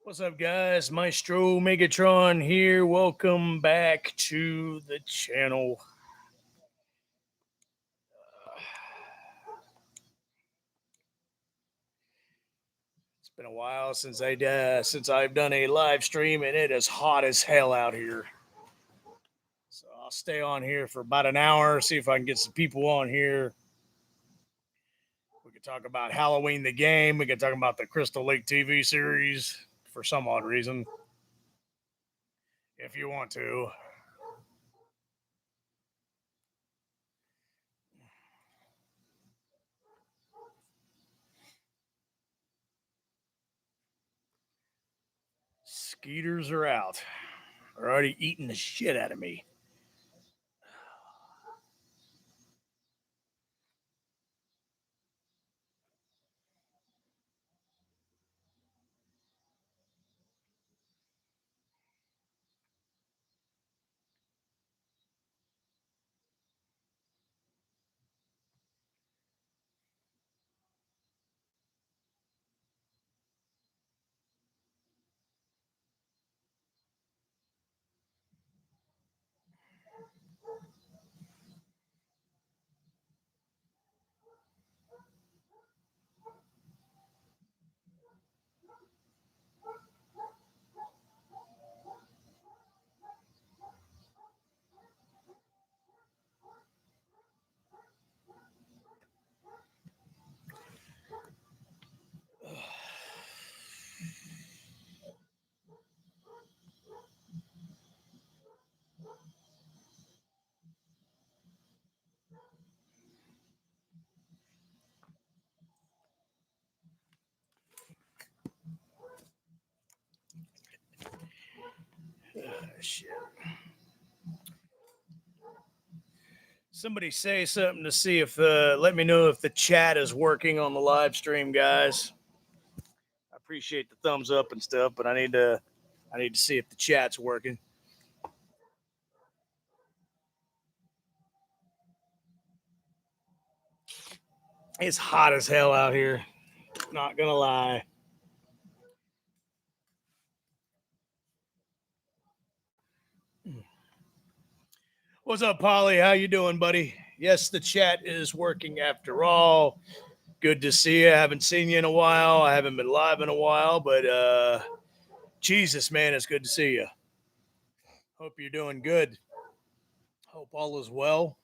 What's up, guys? Maestro Megatron here. Welcome back to the channel. It's been a while since I've done a live stream, and it is hot as hell out here. So I'll stay on here for about an hour, see if I can get some people on here. We can talk about Halloween the game. We can talk about the Crystal Lake TV series for some odd reason, if you want to. Skeeters are out. They're already eating the shit out of me. Shit. Somebody say something to see if let me know if the chat is working on the live stream, guys. I appreciate the thumbs up and stuff, but I need to see if the chat's working. It's hot as hell out here. Not gonna lie. What's up, Polly? How you doing, buddy? Yes, the chat is working after all. Good to see you. I haven't seen you in a while. I haven't been live in a while, but Jesus, man, it's good to see you. Hope you're doing good. Hope all is well.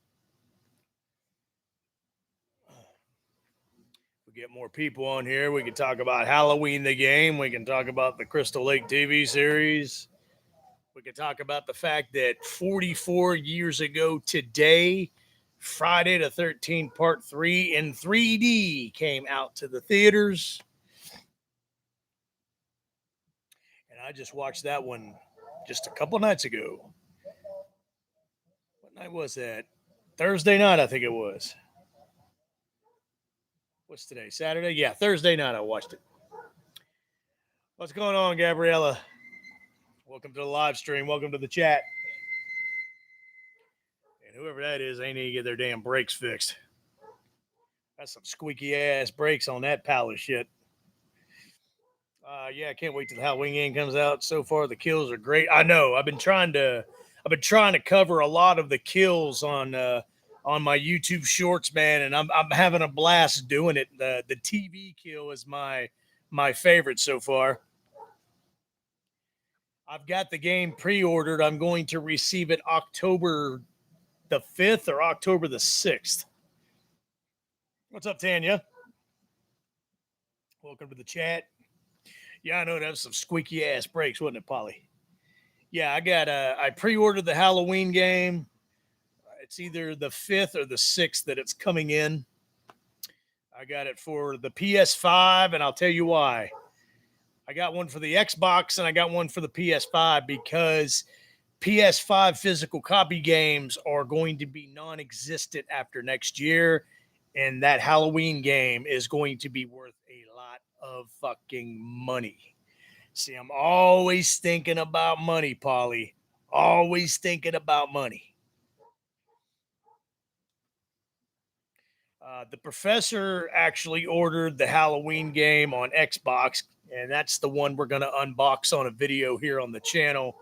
We get more people on here. We can talk about Halloween the game. We can talk about the Crystal Lake TV series. We can talk about the fact that 44 years ago today, Friday the 13th, Part 3 in 3D came out to the theaters. And I just watched that one just a couple nights ago. What night was that? Thursday night, I think it was. What's today? Saturday? Yeah, Thursday night I watched it. What's going on, Gabriella? Welcome to the live stream. Welcome to the chat. And whoever that is, they need to get their damn brakes fixed. That's some squeaky ass brakes on that pile of shit. Yeah, I can't wait till the Halloween game comes out. So far, the kills are great. I know. I've been trying to cover a lot of the kills on my YouTube Shorts, man, and I'm having a blast doing it. The TV kill is my favorite so far. I've got the game pre-ordered. I'm going to receive it October the 5th or October the 6th. What's up, Tanya? Welcome to the chat. Yeah, I know that was some squeaky ass brakes, wasn't it, Polly? Yeah, I pre-ordered the Halloween game. It's either the 5th or the 6th that it's coming in. I got it for the PS5, and I'll tell you why. I got one for the Xbox, and I got one for the PS5 because PS5 physical copy games are going to be non-existent after next year, and that Halloween game is going to be worth a lot of fucking money. See, I'm always thinking about money, Polly. Always thinking about money. The professor actually ordered the Halloween game on Xbox and that's the one we're going to unbox on a video here on the channel,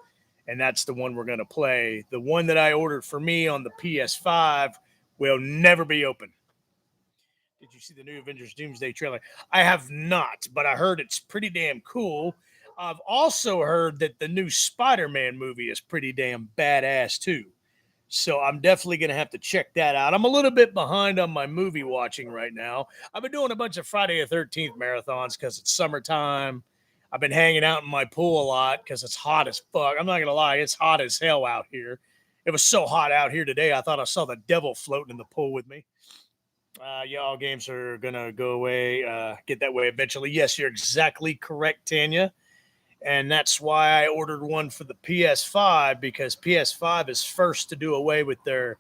and that's the one we're going to play. The one that I ordered for me on the PS5 will never be open. Did you see the new Avengers Doomsday trailer? I have not, but I heard it's pretty damn cool. I've also heard that the new Spider-Man movie is pretty damn badass too. So I'm definitely going to have to check that out. I'm a little bit behind on my movie watching right now. I've been doing a bunch of Friday the 13th marathons because it's summertime. I've been hanging out in my pool a lot because it's hot as fuck. I'm not going to lie, it's hot as hell out here. It was so hot out here today, I thought I saw the devil floating in the pool with me. Yeah, all games are going to go away, get that way eventually. Yes, you're exactly correct, Tanya. And that's why I ordered one for the PS5, because PS5 is first to do away with their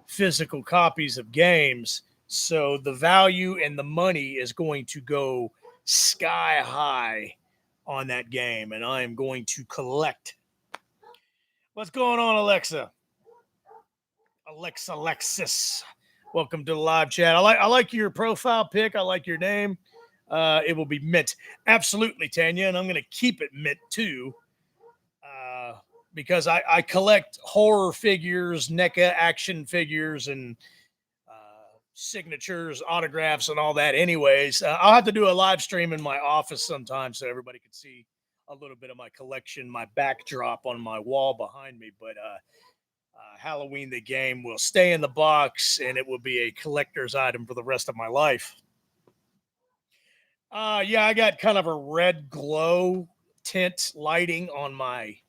physical copies of games. So the value and the money is going to go sky high on that game, and I am going to collect. What's going on, Alexa? Alexis. Welcome to the live chat. I like your profile pic. I like your name. It will be mint. Absolutely, Tanya, and I'm going to keep it mint too, because I collect horror figures, NECA action figures, and signatures, autographs, and all that. Anyways, I'll have to do a live stream in my office sometime so everybody can see a little bit of my collection, my backdrop on my wall behind me. But Halloween the game will stay in the box, and it will be a collector's item for the rest of my life. Yeah, I got kind of a red glow tint lighting on my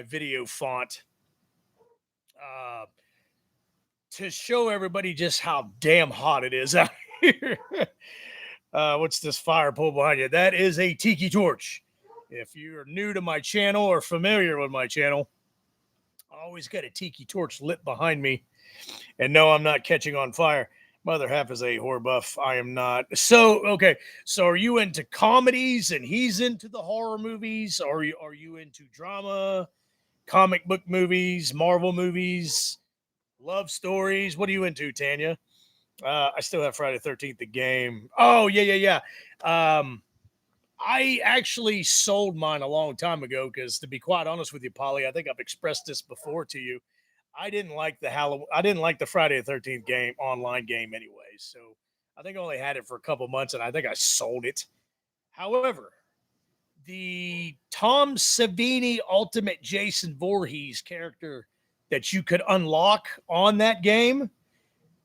video font to show everybody just how damn hot it is out here. What's this fire pole behind you? That is a tiki torch. If you're new to my channel or familiar with my channel, I always got a tiki torch lit behind me. And no, I'm not catching on fire. My other half is a horror buff. I am not. So, okay. So are you into comedies and he's into the horror movies? Or are you into drama, comic book movies, Marvel movies, love stories? What are you into, Tanya? I still have Friday the 13th, the game. Oh, yeah. I actually sold mine a long time ago because, to be quite honest with you, Polly, I think I've expressed this before to you. I didn't like the Friday the 13th game, online game anyway. So I think I only had it for a couple months and I think I sold it. However, the Tom Savini Ultimate Jason Voorhees character that you could unlock on that game,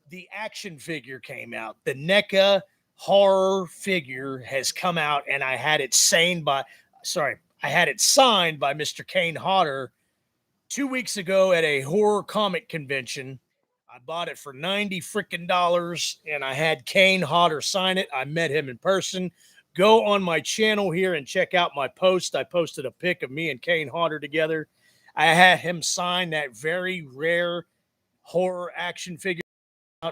the action figure came out. The NECA horror figure has come out, and I had it signed by Mr. Kane Hodder 2 weeks ago at a horror comic convention. I bought it for $90 freaking dollars, and I had Kane Hodder sign it. I met him in person. Go on my channel here and check out my post. I posted a pic of me and Kane Hodder together. I had him sign that very rare horror action figure.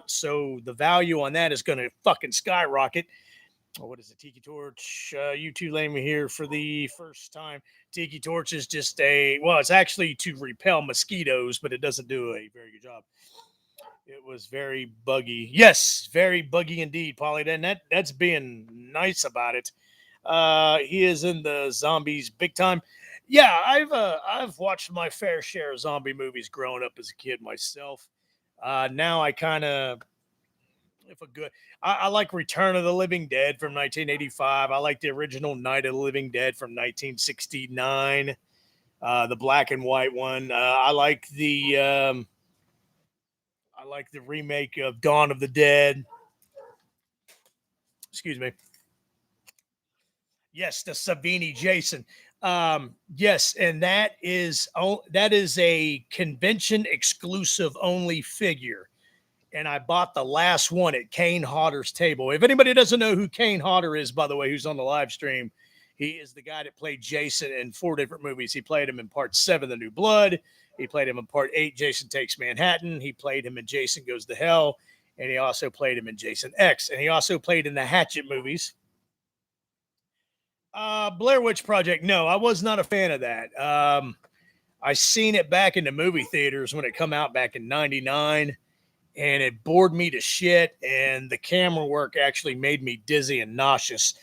So the value on that is going to fucking skyrocket. What is the Tiki Torch? You two lay me here for the first time. Tiki Torch is just it's actually to repel mosquitoes, but it doesn't do a very good job. It was very buggy. Yes, very buggy indeed, Polly. Then that's being nice about it. He is in the zombies big time. Yeah, I've watched my fair share of zombie movies growing up as a kid myself. Now I kind of, I like Return of the Living Dead from 1985. I like the original Night of the Living Dead from 1969, the black and white one. I like the remake of Dawn of the Dead. Excuse me. Yes, the Savini Jason. Yes, and that is a convention exclusive only figure. And I bought the last one at Kane Hodder's table. If anybody doesn't know who Kane Hodder is, by the way, who's on the live stream, he is the guy that played Jason in 4 different movies. He played him in part 7, The New Blood. He played him in part 8, Jason Takes Manhattan. He played him in Jason Goes to Hell. And he also played him in Jason X. And he also played in the Hatchet movies. Blair Witch Project. No, I was not a fan of that. I seen it back in the movie theaters when it come out back in 99. And it bored me to shit, and the camera work actually made me dizzy and nauseous.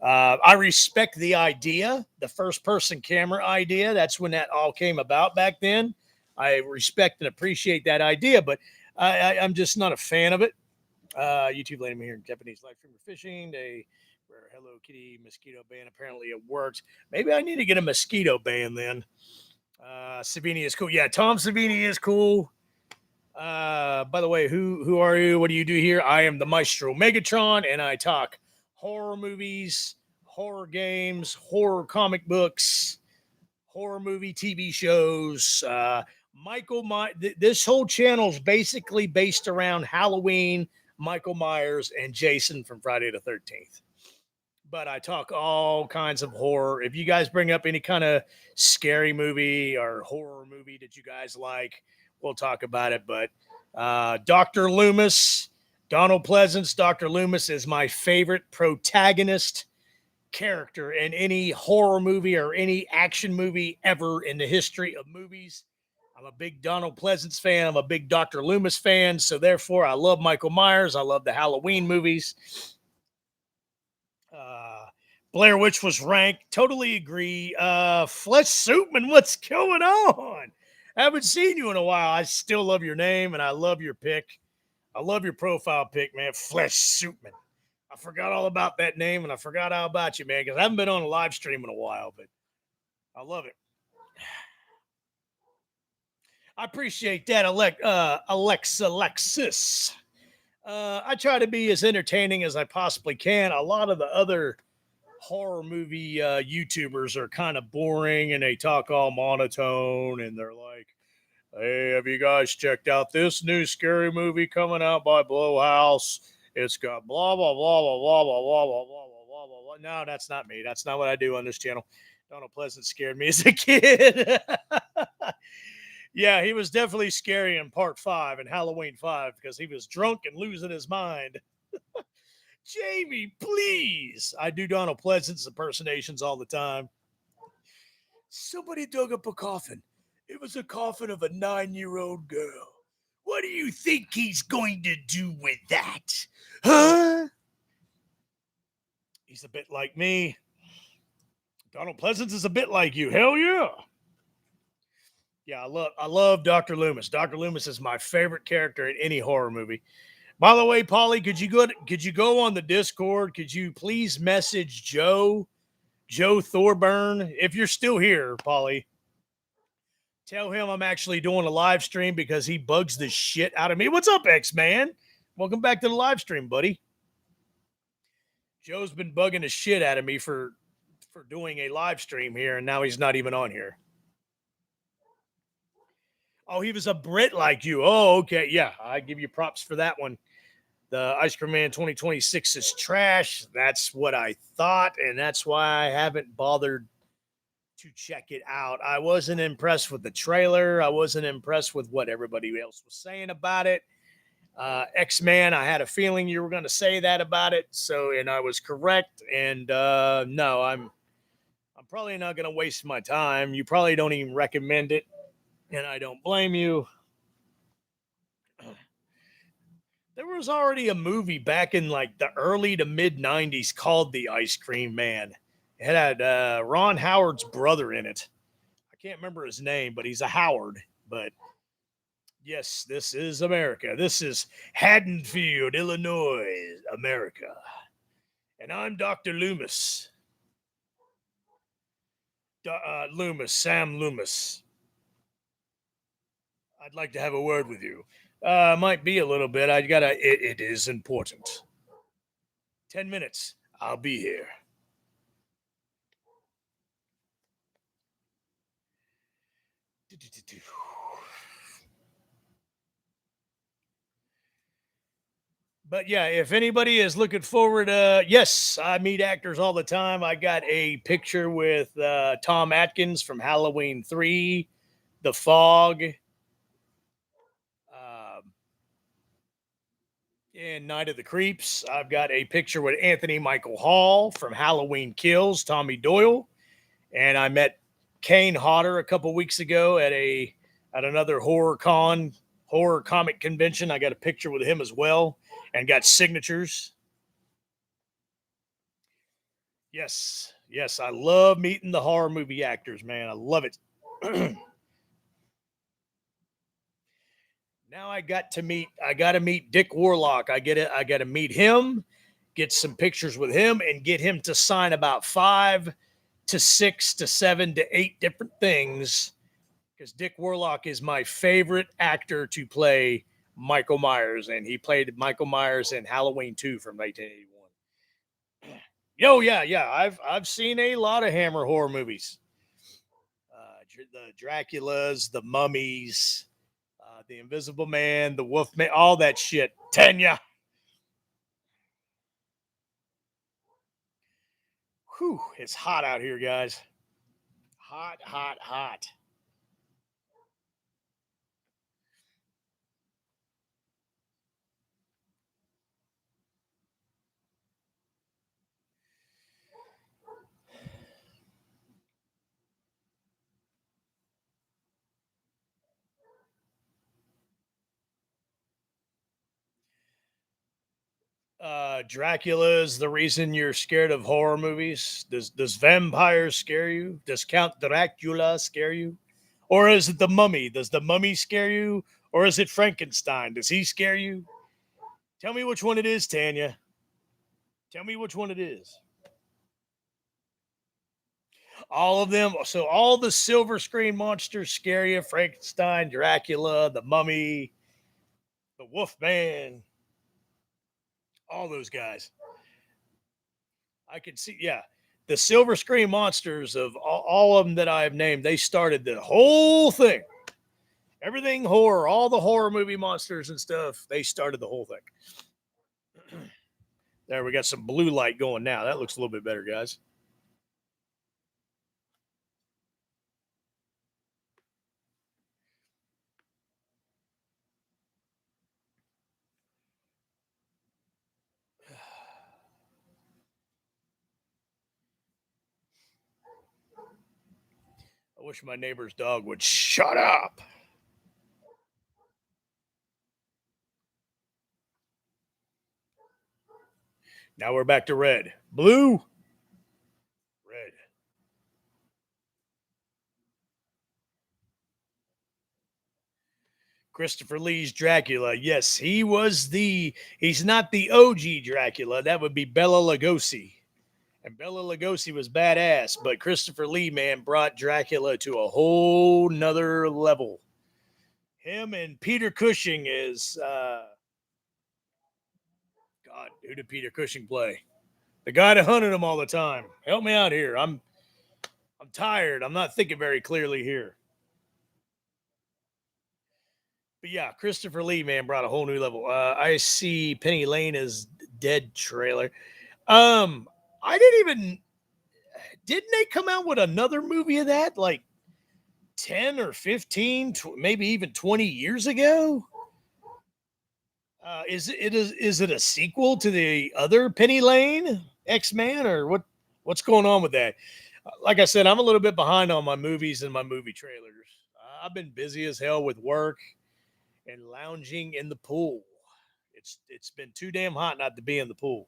I respect the idea, the first person camera idea. That's when that all came about back then. I respect and appreciate that idea, but I'm just not a fan of it. YouTube letting me hear Japanese live streamer fishing. They wear Hello Kitty mosquito ban. Apparently it works. Maybe I need to get a mosquito ban then. Savini is cool. Yeah, Tom Savini is cool. By the way, who are you? What do you do here? I am the Maestro Megatron, and I talk horror movies, horror games, horror comic books, horror movie TV shows. This whole channel is basically based around Halloween, Michael Myers, and Jason from Friday the 13th. But I talk all kinds of horror. If you guys bring up any kind of scary movie or horror movie that you guys like, we'll talk about it. But Dr. Loomis, Donald Pleasance, Dr. Loomis is my favorite protagonist character in any horror movie or any action movie ever in the history of movies. I'm a big Donald Pleasance fan. I'm a big Dr. Loomis fan. So therefore, I love Michael Myers. I love the Halloween movies. Blair Witch was ranked. Totally agree. Flesh Suitman, what's going on? I haven't seen you in a while. I still love your name and I love your pick. I love your profile pic, man. Flesh Suitman. I forgot all about that name and I forgot all about you, man, because I haven't been on a live stream in a while, but I love it. I appreciate that, Alexis. I try to be as entertaining as I possibly can. A lot of the other horror movie YouTubers are kind of boring and they talk all monotone and they're like, hey, have you guys checked out this new scary movie coming out by Blowhouse? It's got blah, blah, blah, blah, blah, blah, blah, blah, blah, blah, blah, blah. No, that's not me. That's not what I do on this channel. Donald Pleasant scared me as a kid. Yeah, he was definitely scary in part 5 and Halloween 5 because he was drunk and losing his mind. Jamie, please. I do Donald Pleasant's impersonations all the time. Somebody dug up a coffin. It was a coffin of a 9-year-old girl. What do you think he's going to do with that? Huh? He's a bit like me. Donald Pleasance is a bit like you. Hell yeah. Yeah, I love Dr. Loomis. Dr. Loomis is my favorite character in any horror movie. By the way, Polly, could you go on the Discord? Could you please message Joe Thorburn? If you're still here, Polly, tell him I'm actually doing a live stream because he bugs the shit out of me. What's up, X-Man? Welcome back to the live stream, buddy. Joe's been bugging the shit out of me for doing a live stream here, and now he's not even on here. Oh, he was a Brit like you. Oh, okay. Yeah, I give you props for that one. The Ice Cream Man 2026 is trash. That's what I thought, and that's why I haven't bothered to check it out. I wasn't impressed with the trailer. I wasn't impressed with what everybody else was saying about it. X-Man, I had a feeling you were going to say that about it, and I was correct. And no, I'm probably not going to waste my time. You probably don't even recommend it, and I don't blame you. There was already a movie back in like the early to mid 90s called The Ice Cream Man. It had Ron Howard's brother in it. I can't remember his name, but he's a Howard. But yes, this is America. This is Haddonfield, Illinois, America. And I'm Dr. Loomis. Sam Loomis. I'd like to have a word with you. Might be a little bit. It is important. 10 minutes. I'll be here. But yeah, if anybody is looking forward, yes, I meet actors all the time. I got a picture with Tom Atkins from Halloween 3, The Fog, and Night of the Creeps. I've got a picture with Anthony Michael Hall from Halloween Kills, Tommy Doyle, and I met Kane Hodder a couple weeks ago at another horror comic convention. I got a picture with him as well, and got signatures. Yes, I love meeting the horror movie actors, man. I love it. Now I got to meet Dick Warlock. I got to meet him, get some pictures with him, and get him to sign about 5 to 6 to 7 to 8 different things. Because Dick Warlock is my favorite actor to play Michael Myers, and he played Michael Myers in Halloween 2 from 1981. Yo, yeah. I've seen a lot of Hammer horror movies. The Draculas, the Mummies, the Invisible Man, the Wolfman, all that shit. Tanya. Whew, it's hot out here, guys. Hot, hot, hot. Dracula's the reason you're scared of horror movies. Does vampires scare you? Does Count Dracula scare you? Or is it the Mummy? Does the Mummy scare you? Or is it Frankenstein? Does he scare you? Tell me which one it is, Tanya. Tell me which one it is. All of them. So all the silver screen monsters scare you. Frankenstein, Dracula, the Mummy, the Wolfman, all those guys. I can see, yeah. The silver screen monsters of all of them that I have named, they started the whole thing. Everything horror, all the horror movie monsters and stuff, they started the whole thing. There, we got some blue light going now. That looks a little bit better, guys. I wish my neighbor's dog would shut up. Now we're back to red. Blue, red. Christopher Lee's Dracula. Yes, he's not the OG Dracula. That would be Bela Lugosi. And Bela Lugosi was badass, but Christopher Lee, man, brought Dracula to a whole nother level. Him and Peter Cushing is, God, who did Peter Cushing play? The guy that hunted him all the time. Help me out here. I'm tired. I'm not thinking very clearly here. But yeah, Christopher Lee, man, brought a whole new level. I see Penny Lane as dead trailer. Um, I didn't they come out with another movie of that like 10 or 15, maybe even 20 years ago? Is it a sequel to the other Penny Lane X-Man, or what's going on with that? Like I said, I'm a little bit behind on my movies and my movie trailers. I've been busy as hell with work and lounging in the pool. It's been too damn hot not to be in the pool.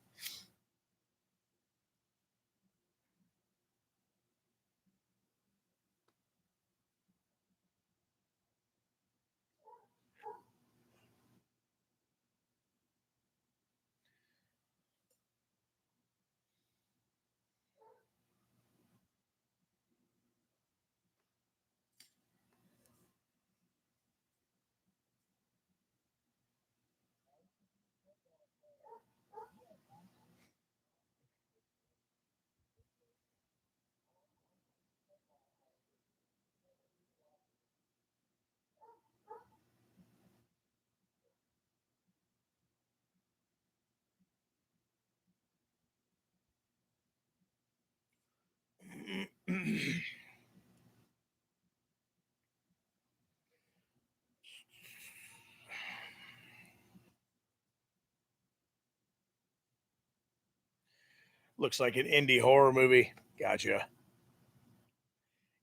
Looks like an indie horror movie. Gotcha.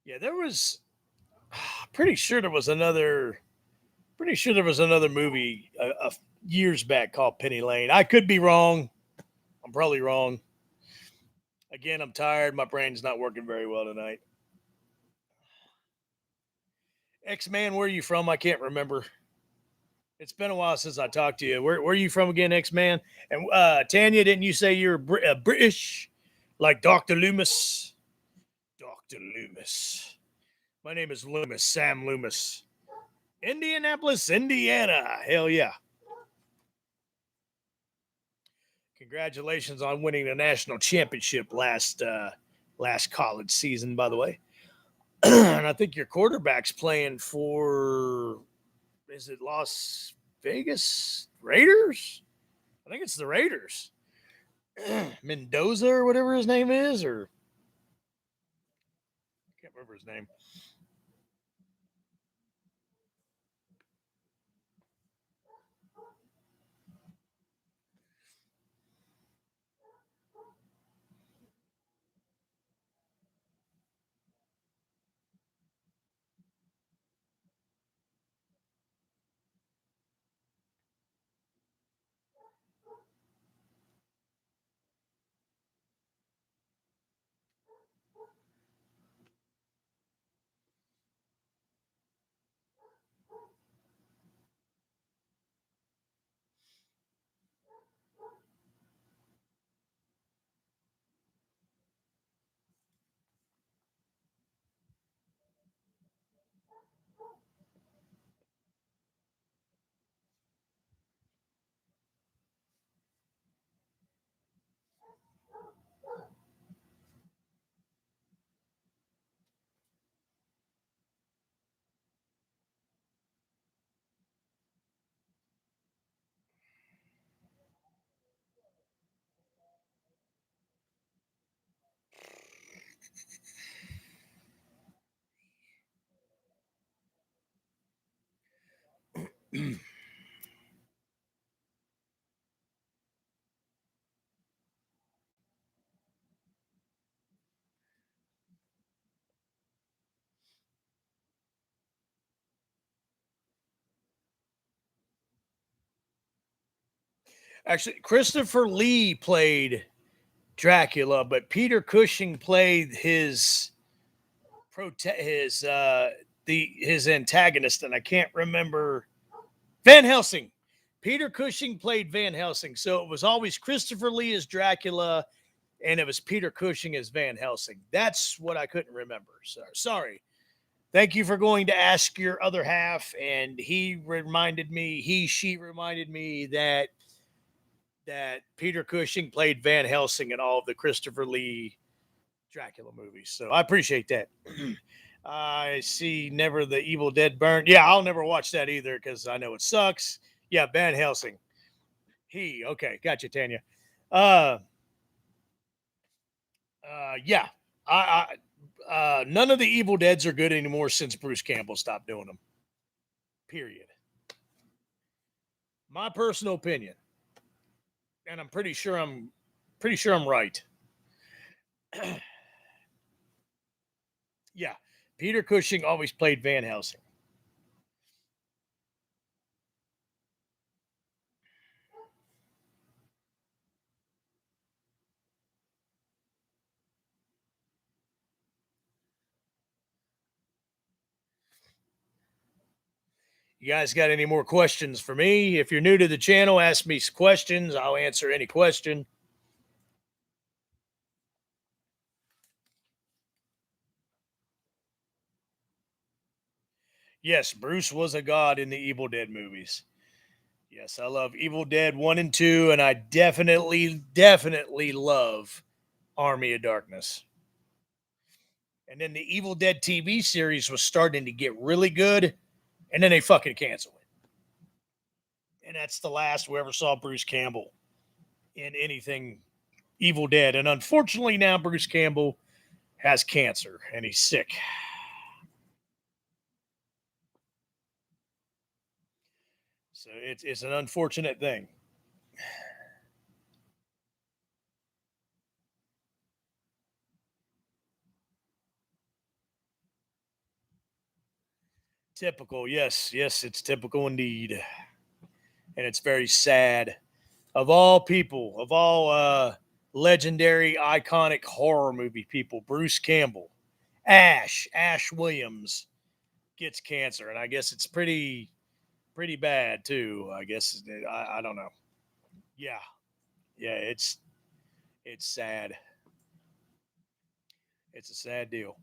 Yeah, there was. Pretty sure there was another. Pretty sure there was another movie years back called Penny Lane. I could be wrong. I'm probably wrong. Again, I'm tired. My brain's not working very well tonight. X-Man, where are you from? I can't remember. It's been a while since I talked to you. Where are you from again, X-Man? And Tanya, didn't you say you're British? Like Dr. Loomis? Dr. Loomis. My name is Loomis, Sam Loomis. Indianapolis, Indiana. Hell yeah. Congratulations on winning the national championship last college season, by the way. And I think your quarterback's playing for, is it Las Vegas Raiders? I think it's the Raiders. Mendoza or whatever his name is, or I can't remember his name. Actually, Christopher Lee played Dracula, but Peter Cushing played his his antagonist, and I can't remember. Van Helsing. Peter Cushing played Van Helsing, so it was always Christopher Lee as Dracula, and it was Peter Cushing as Van Helsing. That's what I couldn't remember. So sorry. Thank you for going to ask your other half, and she reminded me that Peter Cushing played Van Helsing in all of the Christopher Lee Dracula movies. So I appreciate that. I see Never the Evil Dead Burn. Yeah, I'll never watch that either because I know it sucks. Yeah, Van Helsing. Okay, gotcha, Tanya. Uh, yeah, none of the Evil Deads are good anymore since Bruce Campbell stopped doing them. Period. My personal opinion, and I'm pretty sure I'm right. Yeah, Peter Cushing always played Van Helsing. You guys got any more questions for me? If you're new to the channel, ask me questions. I'll answer any question. Yes, Bruce was a god in the Evil Dead movies. Yes, I love Evil Dead 1 and 2, and I definitely love Army of Darkness. And then the Evil Dead TV series was starting to get really good, and then they fucking canceled it. And that's the last we ever saw Bruce Campbell in anything Evil Dead. And unfortunately, now Bruce Campbell has cancer and he's sick. So it's an unfortunate thing. Typical, yes, it's typical indeed, and it's very sad. Of all people, of all legendary, iconic horror movie people. Bruce Campbell, Ash Williams gets cancer, and I guess it's pretty bad too. I guess I don't know. Yeah, yeah, it's sad. It's a sad deal.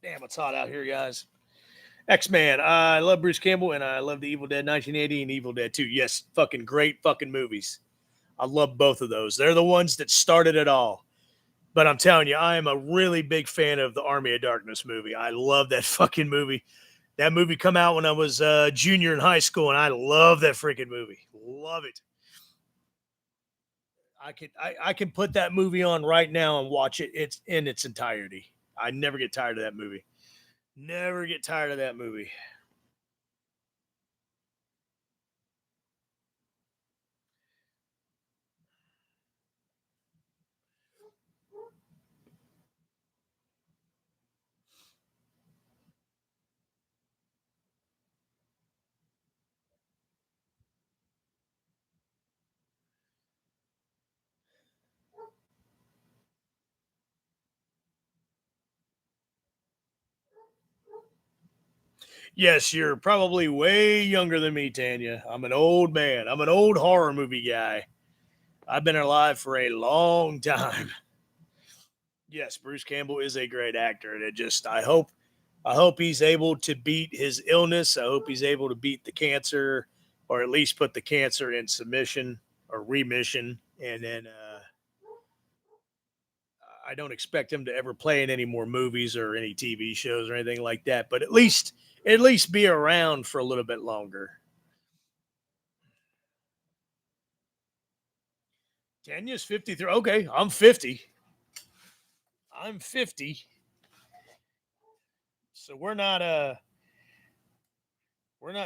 Damn, it's hot out here, guys. X-Man. I love Bruce Campbell, and I love the Evil Dead 1980 and Evil Dead 2. Yes, fucking great fucking movies. I love both of those. They're the ones that started it all. But I'm telling you, I am a really big fan of the Army of Darkness movie. I love that fucking movie. That movie come out when I was a junior in high school, and I love that freaking movie. Love it. I can put that movie on right now and watch it. It's in its entirety. I never get tired of that movie. Never get tired of that movie. Yes, you're probably way younger than me, Tanya. I'm an old man. I'm an old horror movie guy. I've been alive for a long time. Yes, Bruce Campbell is a great actor, and it just I hope he's able to beat his illness. I hope he's able to beat the cancer, or at least put the cancer in submission or remission, and then I don't expect him to ever play in any more movies or any TV shows or anything like that. But at least be around for a little bit longer. Tanya's 53. Okay, I'm 50. I'm 50. So we're not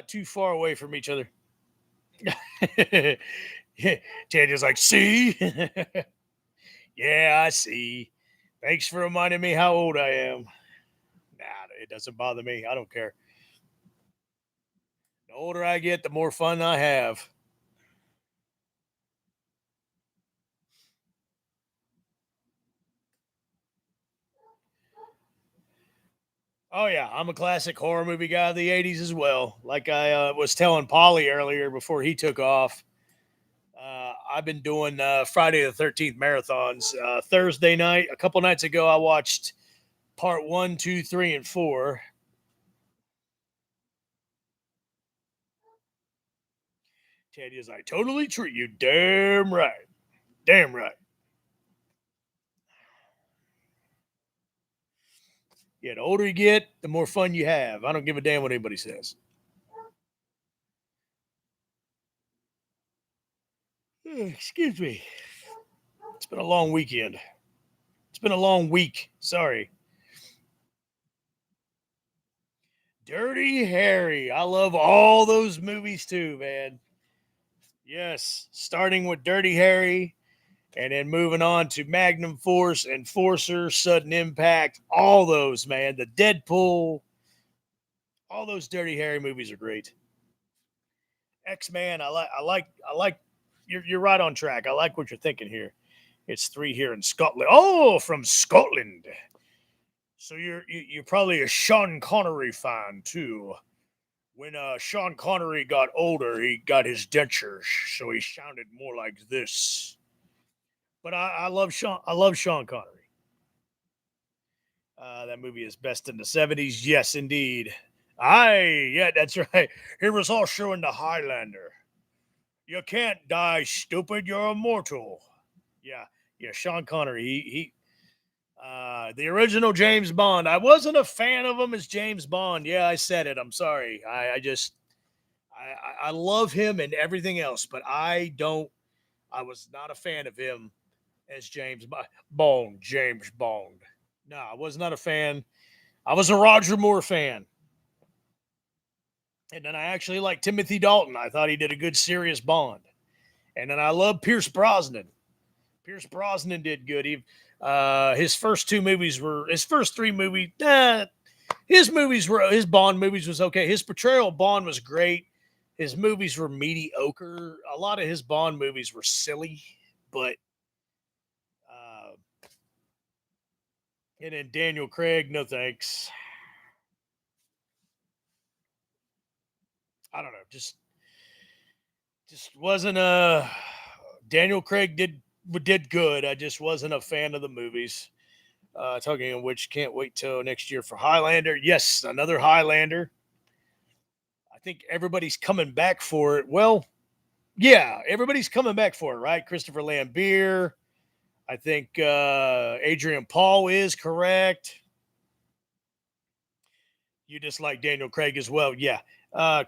too far away from each other. Tanya's like, see? Yeah, I see. Thanks for reminding me how old I am. Nah, it doesn't bother me. I don't care. The older I get, the more fun I have. Oh yeah, I'm a classic horror movie guy of the '80s as well. Like I was telling Polly earlier before he took off, I've been doing Friday the 13th marathons. Thursday night, a couple nights ago, I watched part one, two, three, and four. Teddy is like, totally true. You damn right. Damn right. Yeah, the older you get, the more fun you have. I don't give a damn what anybody says. Excuse me. It's been a long weekend. It's been a long week. Sorry. Dirty Harry. I love all those movies too, man. Yes. Starting with Dirty Harry and then moving on to Magnum Force, Enforcer, Sudden Impact. All those, man. The Deadpool. All those Dirty Harry movies are great. X-Man. I like you're right on track. I like what you're thinking here. It's three here in Scotland. Oh, from Scotland. So you're probably a Sean Connery fan too. When Sean Connery got older, he got his dentures, so he sounded more like this. But I love Sean. I love Sean Connery. That movie is best in the '70s. Yes, indeed. Aye, yeah, that's right. He was also in the Highlander. You can't die, stupid. You're immortal. Yeah, yeah. Sean Connery. He the original James Bond. I wasn't a fan of him as James Bond. Yeah, I said it. I'm sorry. I just I love him and everything else, but I don't. I was not a fan of him as Bond. James Bond. No, I was not a fan. I was a Roger Moore fan, and then I actually liked Timothy Dalton. I thought he did a good serious Bond, and then I love Pierce Brosnan. Pierce Brosnan did good. His first two movies were his first three movies. His Bond movies was okay. His portrayal of Bond was great. His movies were mediocre. A lot of his Bond movies were silly, but uh, and then Daniel Craig, no thanks. I don't know, just wasn't a Daniel Craig did good. I just wasn't a fan of the movies. Talking of which, can't wait till next year for Highlander. Yes, another Highlander. I think everybody's coming back for it. Well, yeah, everybody's coming back for it, right? Christopher Lambert. I think Adrian Paul is correct. You just like Daniel Craig as well. Yeah.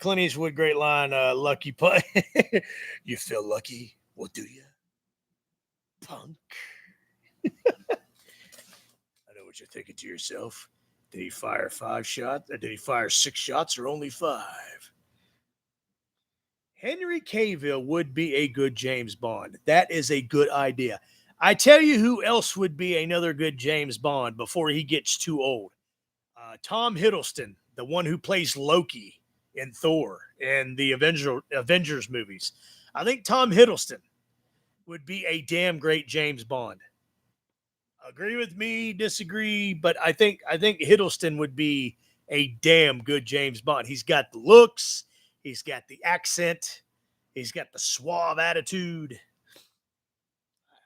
Clint Eastwood, great line. Lucky putt. You feel lucky. What do you? Punk. I know what you're thinking to yourself. Did he fire 5 shots? Did he fire 6 shots or only 5? Henry Cavill would be a good James Bond. That is a good idea. I tell you who else would be another good James Bond before he gets too old. Tom Hiddleston, the one who plays Loki in Thor and the Avengers movies. I think Tom Hiddleston would be a damn great James Bond. Agree with me, disagree, but I think Hiddleston would be a damn good James Bond. He's got the looks, he's got the accent, he's got the suave attitude.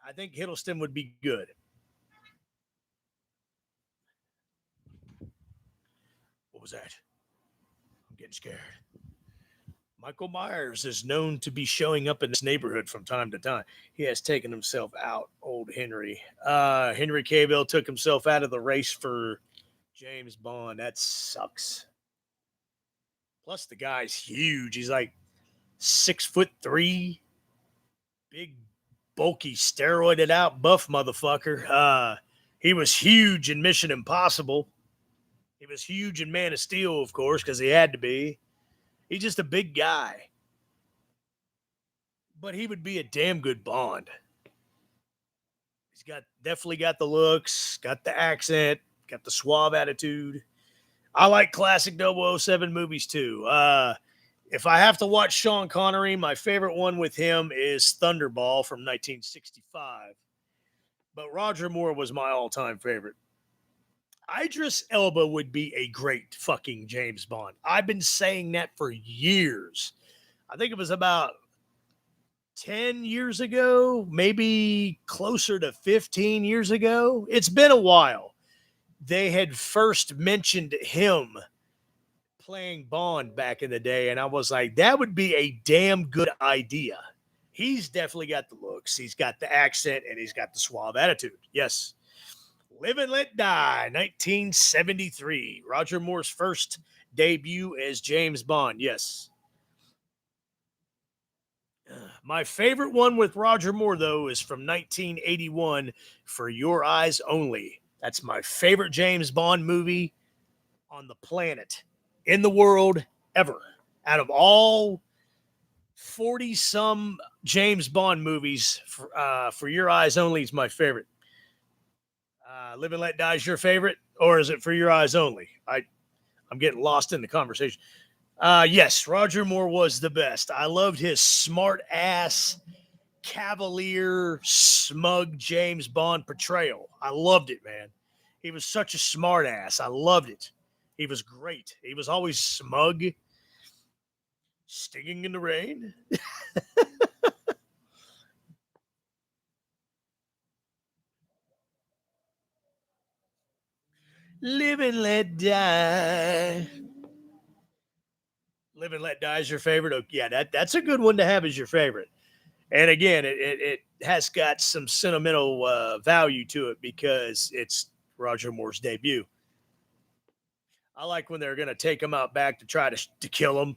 I think Hiddleston would be good. What was that? I'm getting scared. Michael Myers is known to be showing up in this neighborhood from time to time. He has taken himself out, old Henry. Henry Cavill took himself out of the race for James Bond. That sucks. Plus, the guy's huge. He's like 6'3", big, bulky, steroided out buff motherfucker. He was huge in Mission Impossible. He was huge in Man of Steel, of course, because he had to be. He's just a big guy. But he would be a damn good Bond. He's definitely got the looks, got the accent, got the suave attitude. I like classic 007 movies too. If I have to watch Sean Connery, my favorite one with him is Thunderball from 1965. But Roger Moore was my all-time favorite. Idris Elba would be a great fucking James Bond. I've been saying that for years. I think it was about 10 years ago, maybe closer to 15 years ago. It's been a while. They had first mentioned him playing Bond back in the day, and I was like, that would be a damn good idea. He's definitely got the looks, he's got the accent, and he's got the suave attitude. Yes. Live and Let Die, 1973. Roger Moore's first debut as James Bond. Yes. My favorite one with Roger Moore, though, is from 1981, For Your Eyes Only. That's my favorite James Bond movie on the planet, in the world, ever. Out of all 40-some James Bond movies, For Your Eyes Only is my favorite. Live and Let Die is your favorite, or is it For Your Eyes Only? I'm getting lost in the conversation. Yes, Roger Moore was the best. I loved his smart ass, cavalier, smug James Bond portrayal. I loved it, man. He was such a smart ass. I loved it. He was great. He was always smug, stinging in the rain. Live and Let Die. Live and Let Die is your favorite? Oh, yeah, that's a good one to have as your favorite. And again, it has got some sentimental value to it because it's Roger Moore's debut. I like when they're going to take him out back to try to kill him.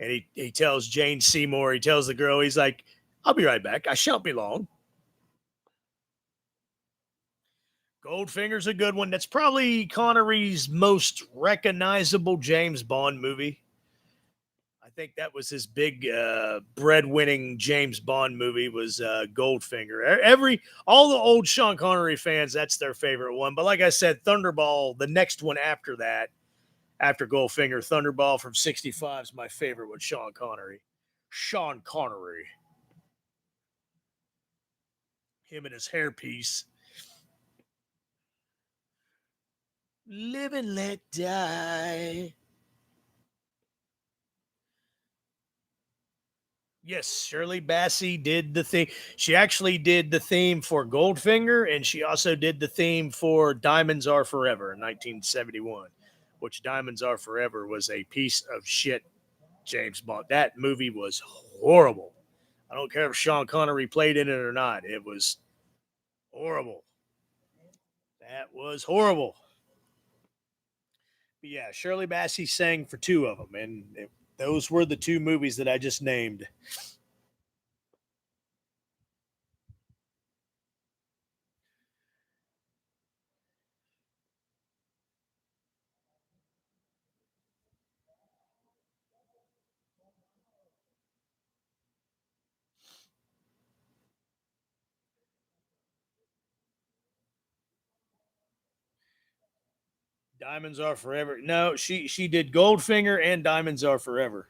And he tells Jane Seymour, he tells the girl, he's like, I'll be right back. I shan't be long. Goldfinger's a good one. That's probably Connery's most recognizable James Bond movie. I think that was his big breadwinning James Bond movie was Goldfinger. All the old Sean Connery fans, that's their favorite one. But like I said, Thunderball, the next one after that, after Goldfinger. Thunderball from '65 is my favorite with Sean Connery. Sean Connery. Him and his hairpiece. Live and let die. Yes, Shirley Bassey did the theme. She actually did the theme for Goldfinger, and she also did the theme for Diamonds Are Forever in 1971, which Diamonds Are Forever was a piece of shit James Bond. That movie was horrible. I don't care if Sean Connery played in it or not. It was horrible. That was horrible. But yeah, Shirley Bassey sang for two of them, and those were the two movies that I just named. Diamonds Are Forever. No, she did Goldfinger and Diamonds Are Forever.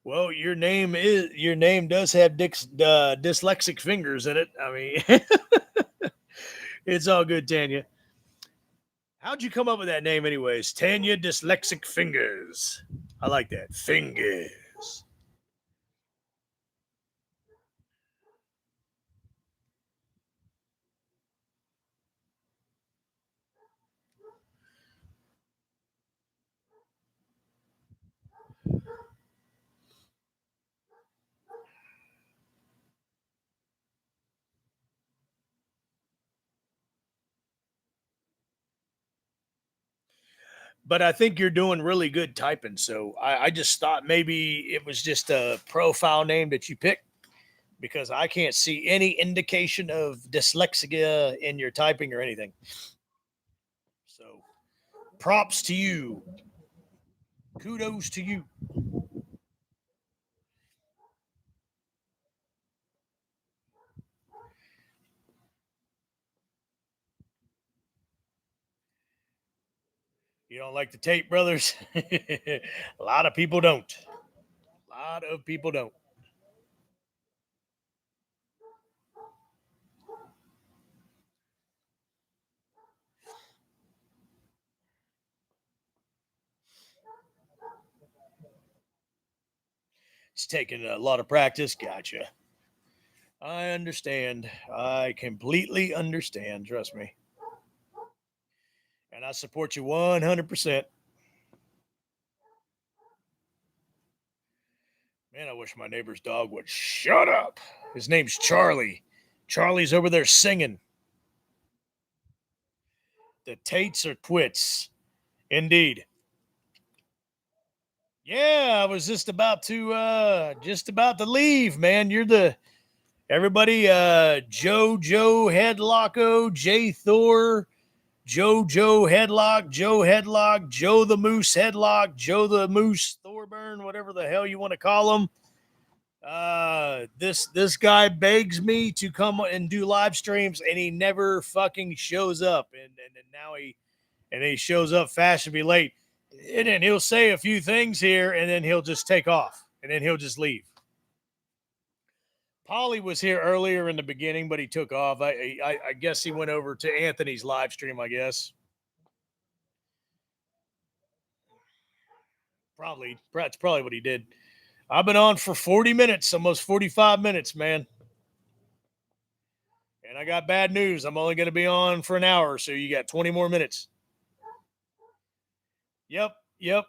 Well, your name does have dyslexic fingers in it. I mean, it's all good, Tanya. How'd you come up with that name, anyways? Tanya Dyslexic Fingers. I like that. Fingers. But I think you're doing really good typing. So I just thought maybe it was just a profile name that you picked because I can't see any indication of dyslexia in your typing or anything. So props to you. Kudos to you. You don't like the tape, brothers? A lot of people don't. A lot of people don't. It's taking a lot of practice. Gotcha. I understand. I completely understand. Trust me. And I support you 100%. Man, I wish my neighbor's dog would shut up. His name's Charlie. Charlie's over there singing. The Tates are quits. Indeed. Yeah, I was just about to leave, man. You're the everybody Joe Headlocko, Jay Thor, Joe Headlock, Joe the Moose Headlock, Joe the Moose Thorburn, whatever the hell you want to call him. This guy begs me to come and do live streams, and he never fucking shows up. And now he shows up fashionably late, and then he'll say a few things here, and then he'll just take off, and then he'll just leave. Polly was here earlier in the beginning, but he took off. I guess he went over to Anthony's live stream, I guess. Probably. That's probably what he did. I've been on for 40 minutes, almost 45 minutes, man. And I got bad news. I'm only going to be on for an hour, so you got 20 more minutes. Yep.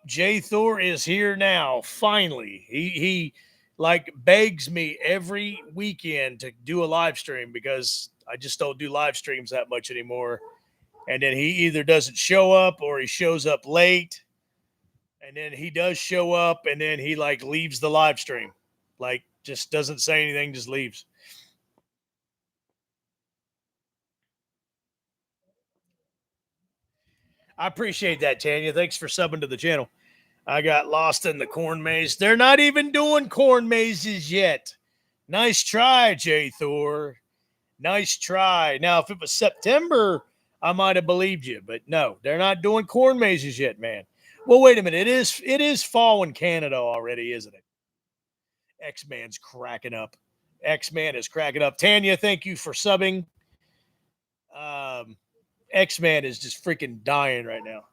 Jay Thor is here now. Finally, he like begs me every weekend to do a live stream because I just don't do live streams that much anymore. And then he either doesn't show up or he shows up late. And then he does show up and then he like leaves the live stream. Like just doesn't say anything, just leaves. I appreciate that, Tanya. Thanks for subbing to the channel. I got lost in the corn maze. They're not even doing corn mazes yet. Nice try, Jay Thor. Nice try. Now, if it was September, I might have believed you, but no, they're not doing corn mazes yet, man. Well, wait a minute. It is fall in Canada already, isn't it? X-Man's cracking up. X-Man is cracking up. Tanya, thank you for subbing. X-Man is just freaking dying right now.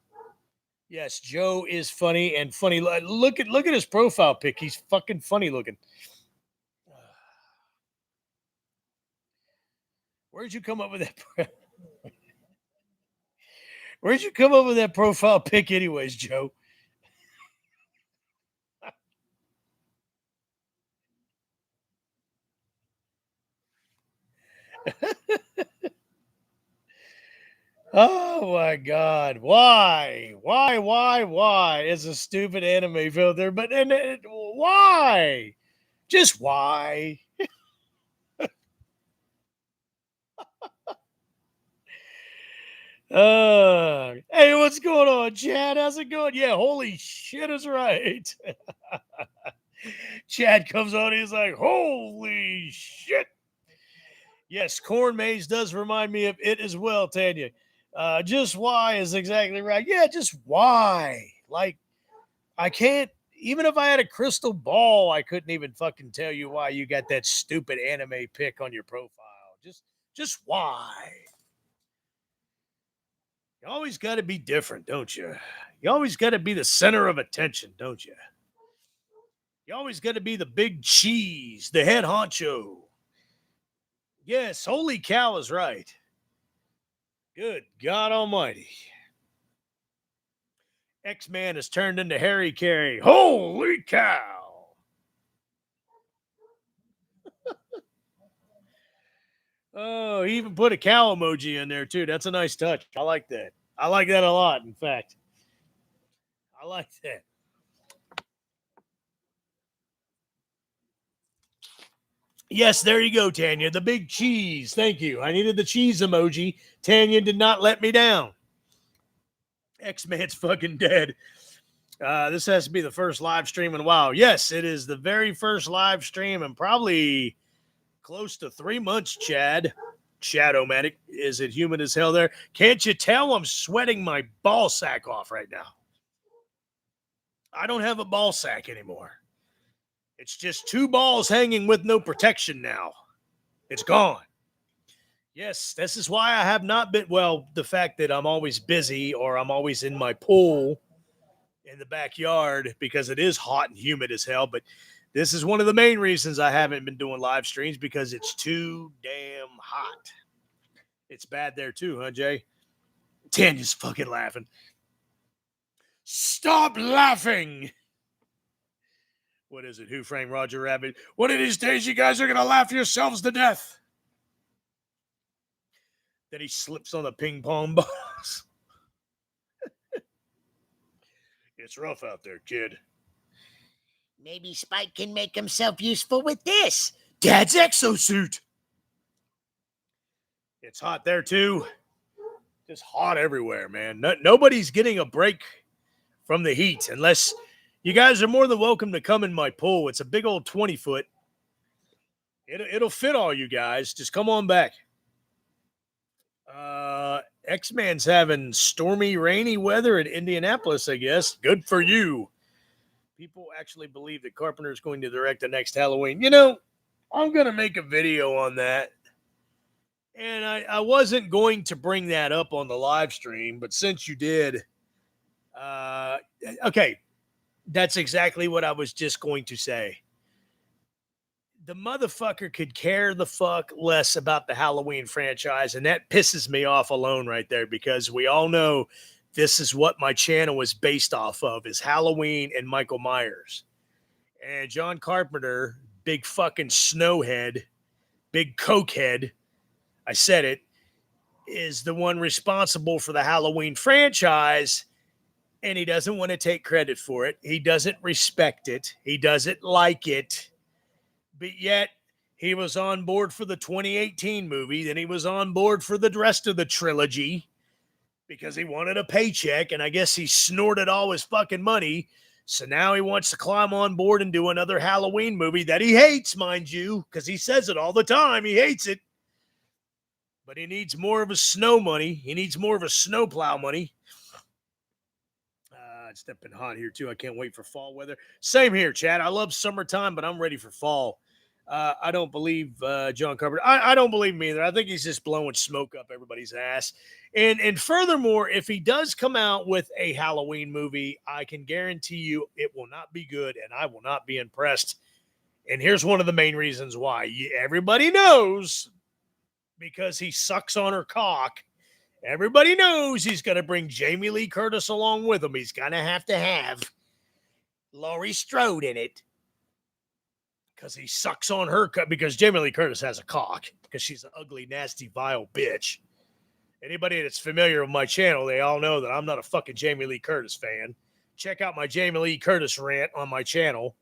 Yes, Joe is funny and funny. Look at his profile pic. He's fucking funny looking. Where'd you come up with that? Where'd you come up with that profile pic, anyways, Joe? Oh my God! Why? It's a stupid anime filter, but why? Just why? Hey, what's going on, Chad? How's it going? Yeah, holy shit is right. Chad comes on, he's like, holy shit. Yes, corn maze does remind me of it as well, Tanya. Just why is exactly right. Yeah, just why. Like, I can't, even if I had a crystal ball, I couldn't even fucking tell you why you got that stupid anime pic on your profile. Just why? You always got to be different, don't you? You always got to be the center of attention, don't you? You always got to be the big cheese, the head honcho. Yes, holy cow is right. Good God Almighty. X-Man has turned into Harry Carey. Holy cow. Oh, he even put a cow emoji in there, too. That's a nice touch. I like that. I like that a lot, in fact. I like that. Yes, there you go, Tanya. The big cheese. Thank you. I needed the cheese emoji. Tanya did not let me down. X-Man's fucking dead. This has to be the first live stream in a while. Yes, it is the very first live stream in probably close to 3 months, Chad. Shadowmatic. Is it humid as hell there? Can't you tell I'm sweating my ball sack off right now? I don't have a ball sack anymore. It's just 2 balls hanging with no protection now. It's gone. Yes, this is why I have not been. Well, the fact that I'm always busy or I'm always in my pool in the backyard because it is hot and humid as hell. But this is one of the main reasons I haven't been doing live streams because it's too damn hot. It's bad there too, huh, Jay? Tanya's fucking laughing. Stop laughing. What is it? Who Framed Roger Rabbit? One of these days, you guys are going to laugh yourselves to death. Then he slips on the ping pong balls. It's rough out there, kid. Maybe Spike can make himself useful with this. Dad's exosuit. It's hot there, too. Just hot everywhere, man. Nobody's getting a break from the heat unless you guys are more than welcome to come in my pool. It's a big old 20-foot. It'll fit all you guys. Just come on back. X-Man's having stormy, rainy weather in Indianapolis, I guess. Good for you. People actually believe that Carpenter's going to direct the next Halloween. You know, I'm going to make a video on that. And I wasn't going to bring that up on the live stream, but since you did, okay, that's exactly what I was just going to say. The motherfucker could care the fuck less about the Halloween franchise, and that pisses me off alone right there, because we all know this is what my channel is based off of, is Halloween and Michael Myers. And John Carpenter, big fucking snowhead, big cokehead, I said it, is the one responsible for the Halloween franchise, and he doesn't want to take credit for it. He doesn't respect it. He doesn't like it. But yet, he was on board for the 2018 movie. Then he was on board for the rest of the trilogy because he wanted a paycheck, and I guess he snorted all his fucking money. So now he wants to climb on board and do another Halloween movie that he hates, mind you, because he says it all the time. He hates it. But he needs more of his snow money. He needs more of his snowplow money. It's been hot here, too. I can't wait for fall weather. Same here, Chad. I love summertime, but I'm ready for fall. I don't believe John Carpenter. I don't believe him either. I think he's just blowing smoke up everybody's ass. And furthermore, if he does come out with a Halloween movie, I can guarantee you it will not be good, and I will not be impressed. And here's one of the main reasons why. Everybody knows, because he sucks on her cock. Everybody knows he's going to bring Jamie Lee Curtis along with him. He's going to have Laurie Strode in it, because he sucks on her cock, because Jamie Lee Curtis has a cock, because she's an ugly, nasty, vile bitch. Anybody that's familiar with my channel, they all know that I'm not a fucking Jamie Lee Curtis fan. Check out my Jamie Lee Curtis rant on my channel.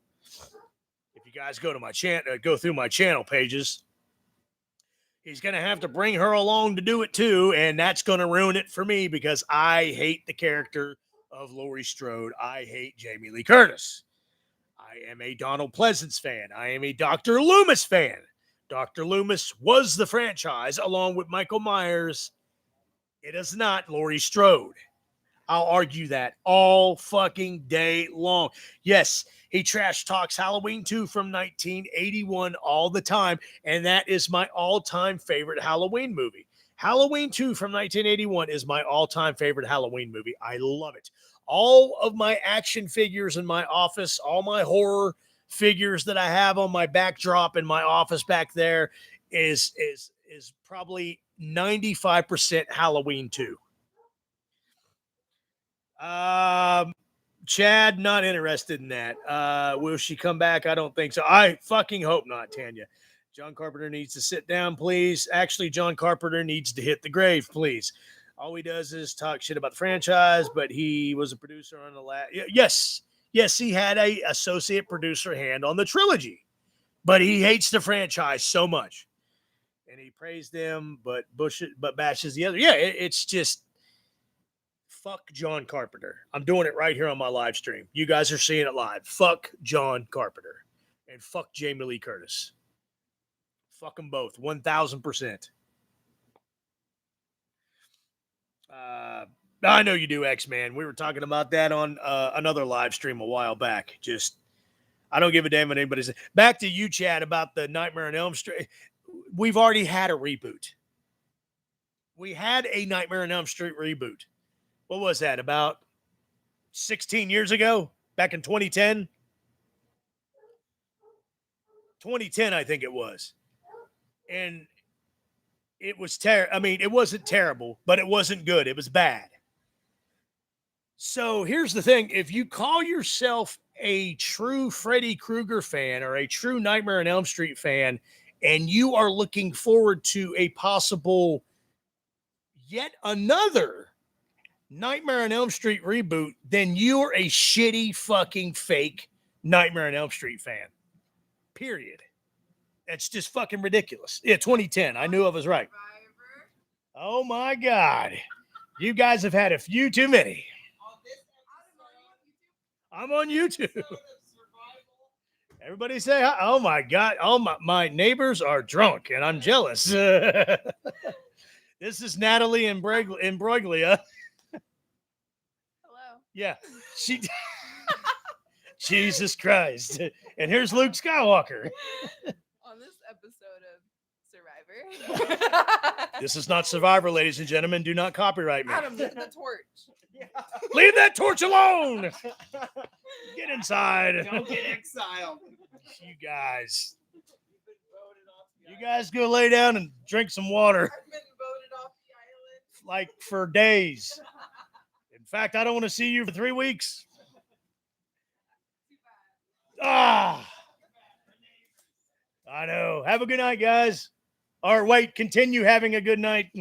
If you guys go to my channel, go through my channel pages. He's going to have to bring her along to do it too, and that's going to ruin it for me, because I hate the character of Laurie Strode. I hate Jamie Lee Curtis. I am a Donald Pleasance fan. I am a Dr. Loomis fan. Dr. Loomis was the franchise along with Michael Myers. It is not Laurie Strode. I'll argue that all fucking day long. Yes, he trash talks Halloween 2 from 1981 all the time, and that is my all-time favorite Halloween movie. Halloween 2 from 1981 is my all-time favorite Halloween movie. I love it. All of my action figures in my office, all my horror figures that I have on my backdrop in my office back there is probably 95% Halloween 2. Chad, not interested in that. Will she come back? I don't think so. I fucking hope not, Tanya. John Carpenter needs to sit down, please. Actually, John Carpenter needs to hit the grave, please. All he does is talk shit about the franchise, but he was a producer on the last. Yes, he had a associate producer hand on the trilogy, but he hates the franchise so much, and he praised them, but bashes the other. Yeah, it's just. Fuck John Carpenter. I'm doing it right here on my live stream. You guys are seeing it live. Fuck John Carpenter. And fuck Jamie Lee Curtis. Fuck them both. 1,000%. I know you do, X-Man. We were talking about that on another live stream a while back. Just, I don't give a damn what anybody says. Back to you, Chad, about the Nightmare on Elm Street. We've already had a reboot. We had a Nightmare on Elm Street reboot. What was that, about 16 years ago? Back in 2010? 2010, I think it was. And it was terrible. I mean, it wasn't terrible, but it wasn't good. It was bad. So here's the thing. If you call yourself a true Freddy Krueger fan or a true Nightmare on Elm Street fan, and you are looking forward to a possible yet another Nightmare on Elm Street reboot, then you're a shitty fucking fake Nightmare on Elm Street fan. Period. That's just fucking ridiculous. Yeah, 2010. I knew I was right. Oh my God. You guys have had a few too many. I'm on YouTube. Everybody say hi. Oh my God. Oh my neighbors are drunk and I'm jealous. This is Natalie and Broglia. Yeah, she. Jesus Christ! And here's Luke Skywalker. On this This is not Survivor, ladies and gentlemen. Do not copyright me. Adam, leave the torch. Yeah. Leave that torch alone. Get inside. Don't get exiled. You guys. You guys go lay down and drink some water. I've been voted off the island. Like for days. In fact, I don't want to see you for 3 weeks. Ah. I know. Have a good night, guys. Or wait, continue having a good night.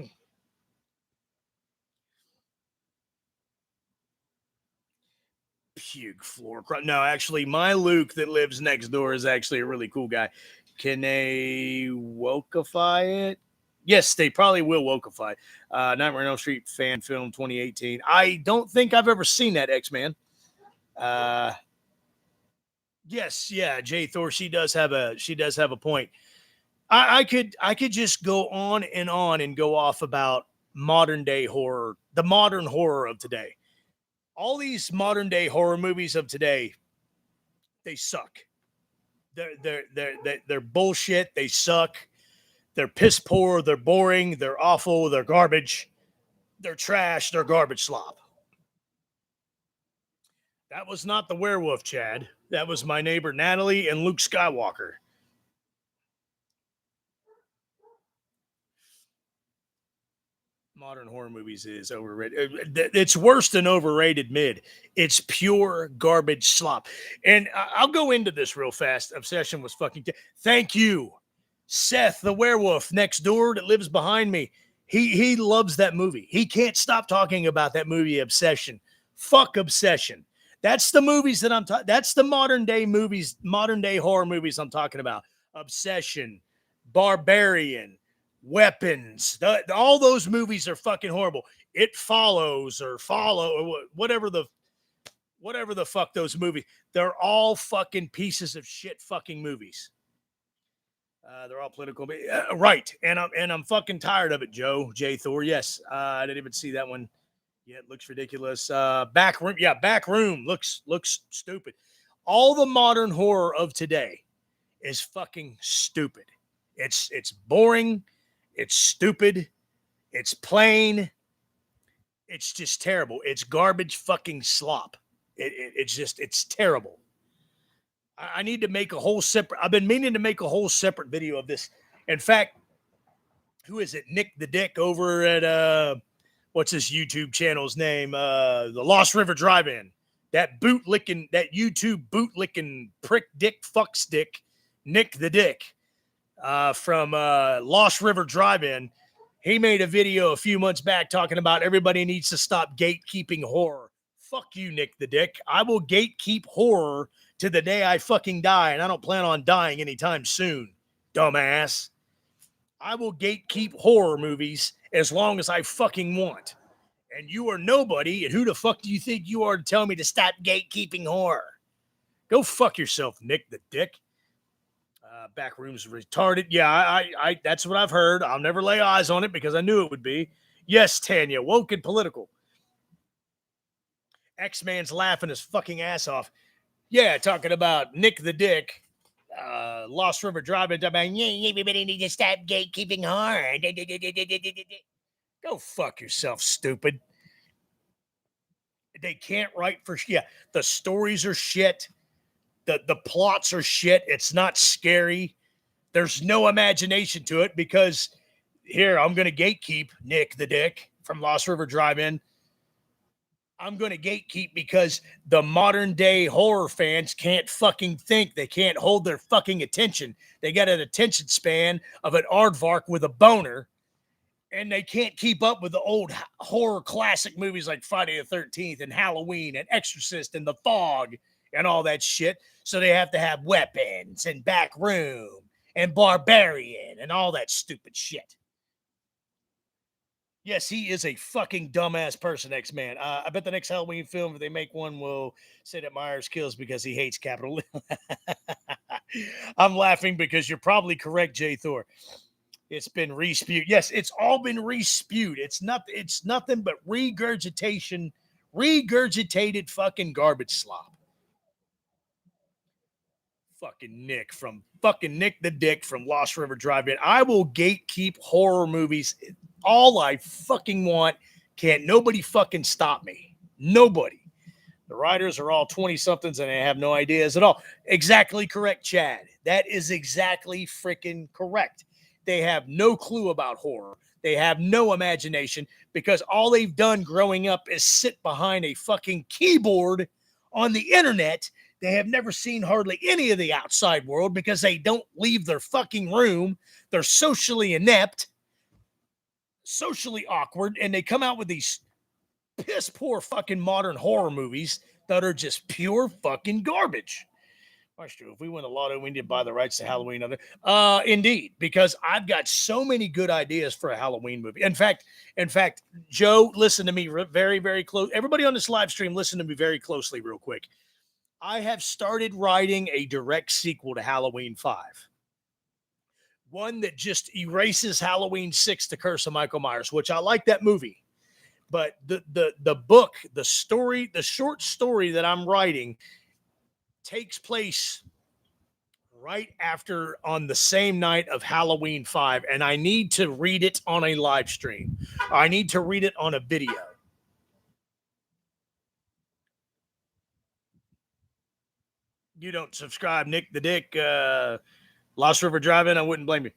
Puke floor. No, actually, my Luke that lives next door is actually a really cool guy. Can they wokeify it? Yes, they probably will wokeify. Nightmare on Elm Street fan film 2018. I don't think I've ever seen that, X-Man. Yes, yeah, Jay Thor. She does have a point. I could just go on and go off about modern day horror, the modern horror of today. All these modern day horror movies of today, they suck. They're bullshit. They suck. They're piss poor. They're boring. They're awful. They're garbage. They're trash. They're garbage slop. That was not the werewolf, Chad. That was my neighbor Natalie and Luke Skywalker. Modern horror movies is overrated. It's worse than overrated mid. It's pure garbage slop. And I'll go into this real fast. Obsession was fucking. Thank you, Seth, the werewolf next door that lives behind me. He loves that movie. He can't stop talking about that movie, Obsession. Fuck Obsession. That's the movies that I'm talking. That's the modern day movies, modern day horror movies I'm talking about. Obsession, Barbarian, Weapons. All those movies are fucking horrible. It Follows or whatever the fuck those movies. They're all fucking pieces of shit fucking movies. They're all political, right? And I'm fucking tired of it, Joe J Thor. Yes, I didn't even see that one. Yeah, it looks ridiculous. Back Room. Yeah, Back Room looks stupid. All the modern horror of today is fucking stupid. It's boring. It's stupid. It's plain. It's just terrible. It's garbage fucking slop. It's terrible. I need to make a whole separate. I've been meaning to make a whole separate video of this. In fact, who is it? Nick the Dick over at what's his YouTube channel's name? The Lost River Drive-In. That YouTube bootlicking prick dick fuck stick, Nick the Dick, from Lost River Drive-In. He made a video a few months back talking about everybody needs to stop gatekeeping horror. Fuck you, Nick the Dick. I will gatekeep horror to the day I fucking die, and I don't plan on dying anytime soon, dumbass. I will gatekeep horror movies as long as I fucking want. And you are nobody, and who the fuck do you think you are to tell me to stop gatekeeping horror? Go fuck yourself, Nick the Dick. Back Room's retarded. Yeah, I that's what I've heard. I'll never lay eyes on it because I knew it would be. Yes, Tanya, woke and political. X-Man's laughing his fucking ass off. Yeah, talking about Nick the Dick. Lost River Drive-In. Everybody need to stop gatekeeping horror. Go fuck yourself, stupid. They can't write for shit. Yeah, the stories are shit. The plots are shit. It's not scary. There's no imagination to it because here, I'm going to gatekeep Nick the Dick from Lost River Drive-In. I'm going to gatekeep because the modern day horror fans can't fucking think. They can't hold their fucking attention. They got an attention span of an aardvark with a boner, and they can't keep up with the old horror classic movies like Friday the 13th and Halloween and Exorcist and The Fog and all that shit. So they have to have Weapons and Back Room and Barbarian and all that stupid shit. Yes, he is a fucking dumbass person, X-Man. I bet the next Halloween film, if they make one, will say that Myers kills because he hates capital. I'm laughing because you're probably correct, Jay Thor. It's been re-spewed. Yes, it's all been re-spewed. It's nothing but regurgitation, regurgitated fucking garbage slop. fucking Nick the Dick from Lost River Drive-In. I will gatekeep horror movies all I fucking want. Can't nobody fucking stop me. Nobody. The writers are all 20 somethings and they have no ideas at all. Exactly correct, Chad. That is exactly freaking correct. They have no clue about horror. They have no imagination because all they've done growing up is sit behind a fucking keyboard on the internet. They have never seen hardly any of the outside world because they don't leave their fucking room. They're socially inept, socially awkward, and they come out with these piss poor fucking modern horror movies that are just pure fucking garbage. That's true. If we win the lotto, we need to buy the rights to Halloween. Indeed, because I've got so many good ideas for a Halloween movie. In fact, Joe, listen to me very, very close. Everybody on this live stream, listen to me very closely, real quick. I have started writing a direct sequel to Halloween 5. One that just erases Halloween 6, The Curse of Michael Myers, which I like that movie. But the book, the story, the short story that I'm writing takes place right after on the same night of Halloween 5, and I need to read it on a live stream. I need to read it on a video. You don't subscribe, Nick the Dick, Lost River Drive-In, I wouldn't blame you.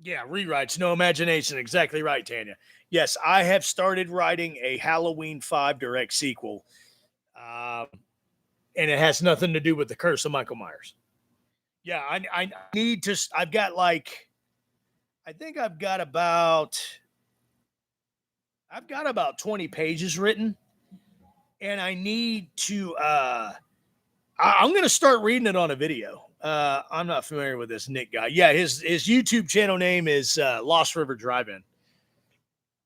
Yeah, rewrites, no imagination. Exactly right, Tanya. Yes, I have started writing a Halloween 5 direct sequel, and it has nothing to do with the Curse of Michael Myers. Yeah, I need to. I've got like, I think I've got about 20 pages written, and I need to. I'm going to start reading it on a video. I'm not familiar with this Nick guy. Yeah, his YouTube channel name is Lost River Drive-In,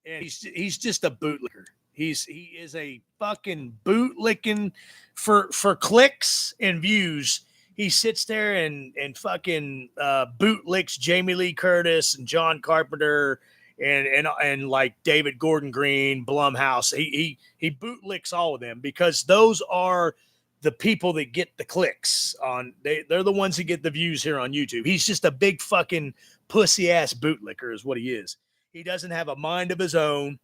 and he's just a bootlicker. He is a fucking bootlicking for clicks and views. He sits there and fucking bootlicks Jamie Lee Curtis and John Carpenter and like David Gordon Green, Blumhouse. He bootlicks all of them because those are the people that get the clicks on. They're the ones that get the views here on YouTube. He's just a big fucking pussy ass bootlicker is what he is. He doesn't have a mind of his own.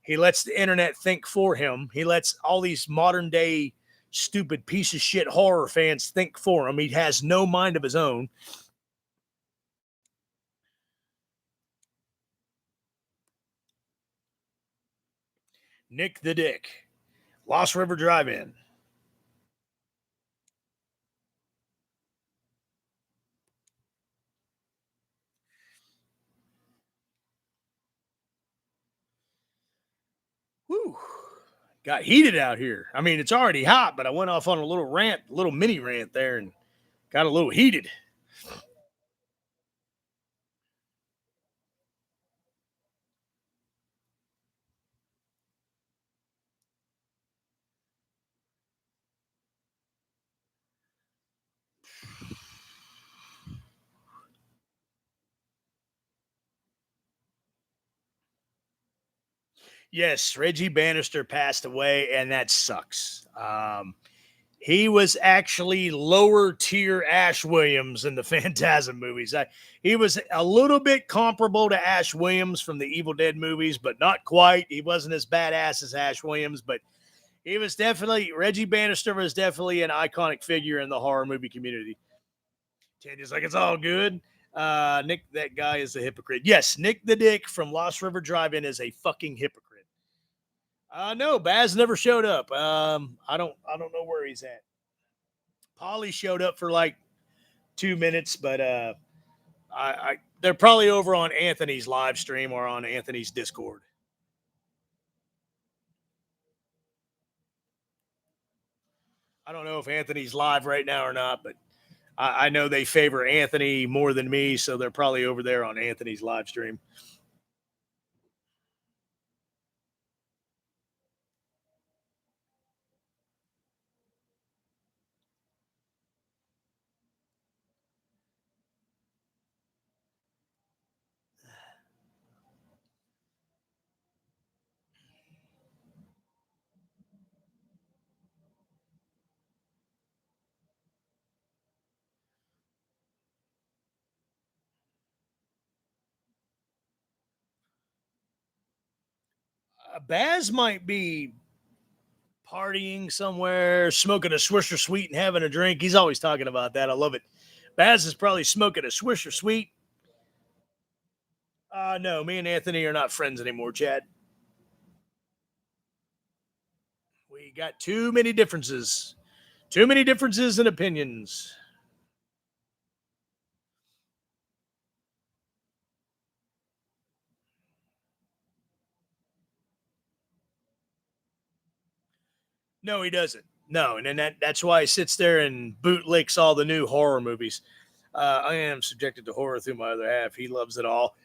He lets the internet think for him. He lets all these modern day stupid piece of shit horror fans think for him. He has no mind of his own. Nick the Dick, Lost River Drive-In. Woo. Got heated out here. I mean, it's already hot, but I went off on a little rant, little mini rant there, and got a little heated. Yes, Reggie Bannister passed away, and that sucks. He was actually lower tier Ash Williams in the Phantasm movies. He was a little bit comparable to Ash Williams from the Evil Dead movies, but not quite. He wasn't as badass as Ash Williams, but he was definitely, Reggie Bannister was definitely an iconic figure in the horror movie community. Tanya's like, it's all good. Nick, that guy is a hypocrite. Yes, Nick the Dick from Lost River Drive-In is a fucking hypocrite. No, Baz never showed up. I don't know where he's at. Polly showed up for like 2 minutes, but they're probably over on Anthony's live stream or on Anthony's Discord. I don't know if Anthony's live right now or not, but I know they favor Anthony more than me, so they're probably over there on Anthony's live stream. Baz might be partying somewhere, smoking a Swisher Sweet and having a drink. He's always talking about that. I love it. Baz is probably smoking a Swisher Sweet. No, me and Anthony are not friends anymore, Chad. We got too many differences. Too many differences in opinions. No, he doesn't. No, and then that's why he sits there and bootlicks all the new horror movies. I am subjected to horror through my other half. He loves it all.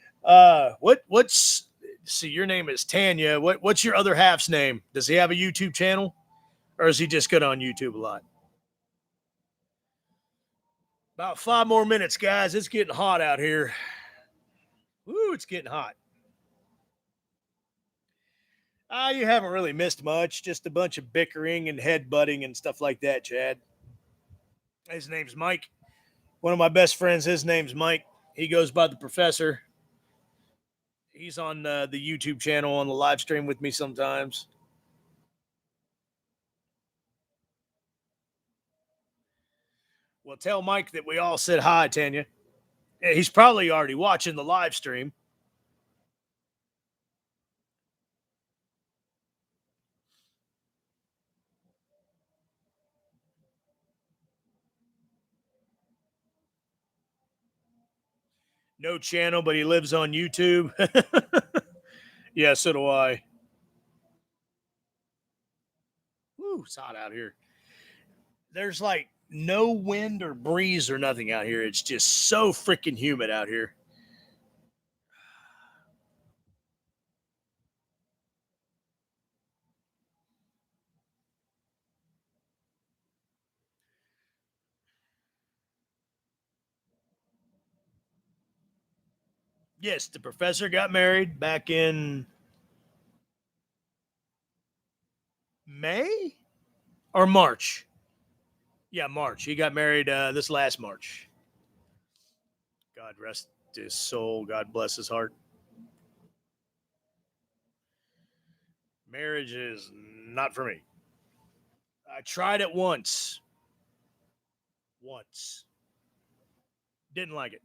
What's see? Your name is Tanya. What's your other half's name? Does he have a YouTube channel, or is he just good on YouTube a lot? About 5 more minutes, guys. It's getting hot out here. Woo, it's getting hot. You haven't really missed much. Just a bunch of bickering and headbutting and stuff like that, Chad. His name's Mike. One of my best friends, his name's Mike. He goes by the professor. He's on the YouTube channel on the live stream with me sometimes. Well, tell Mike that we all said hi, Tanya. He's probably already watching the live stream. No channel, but he lives on YouTube. Yeah, so do I. Woo, it's hot out here. There's like no wind or breeze or nothing out here. It's just so freaking humid out here. Yes, the professor got married back in May or March. Yeah, March. He got married this last March. God rest his soul. God bless his heart. Marriage is not for me. I tried it once. Once. Didn't like it.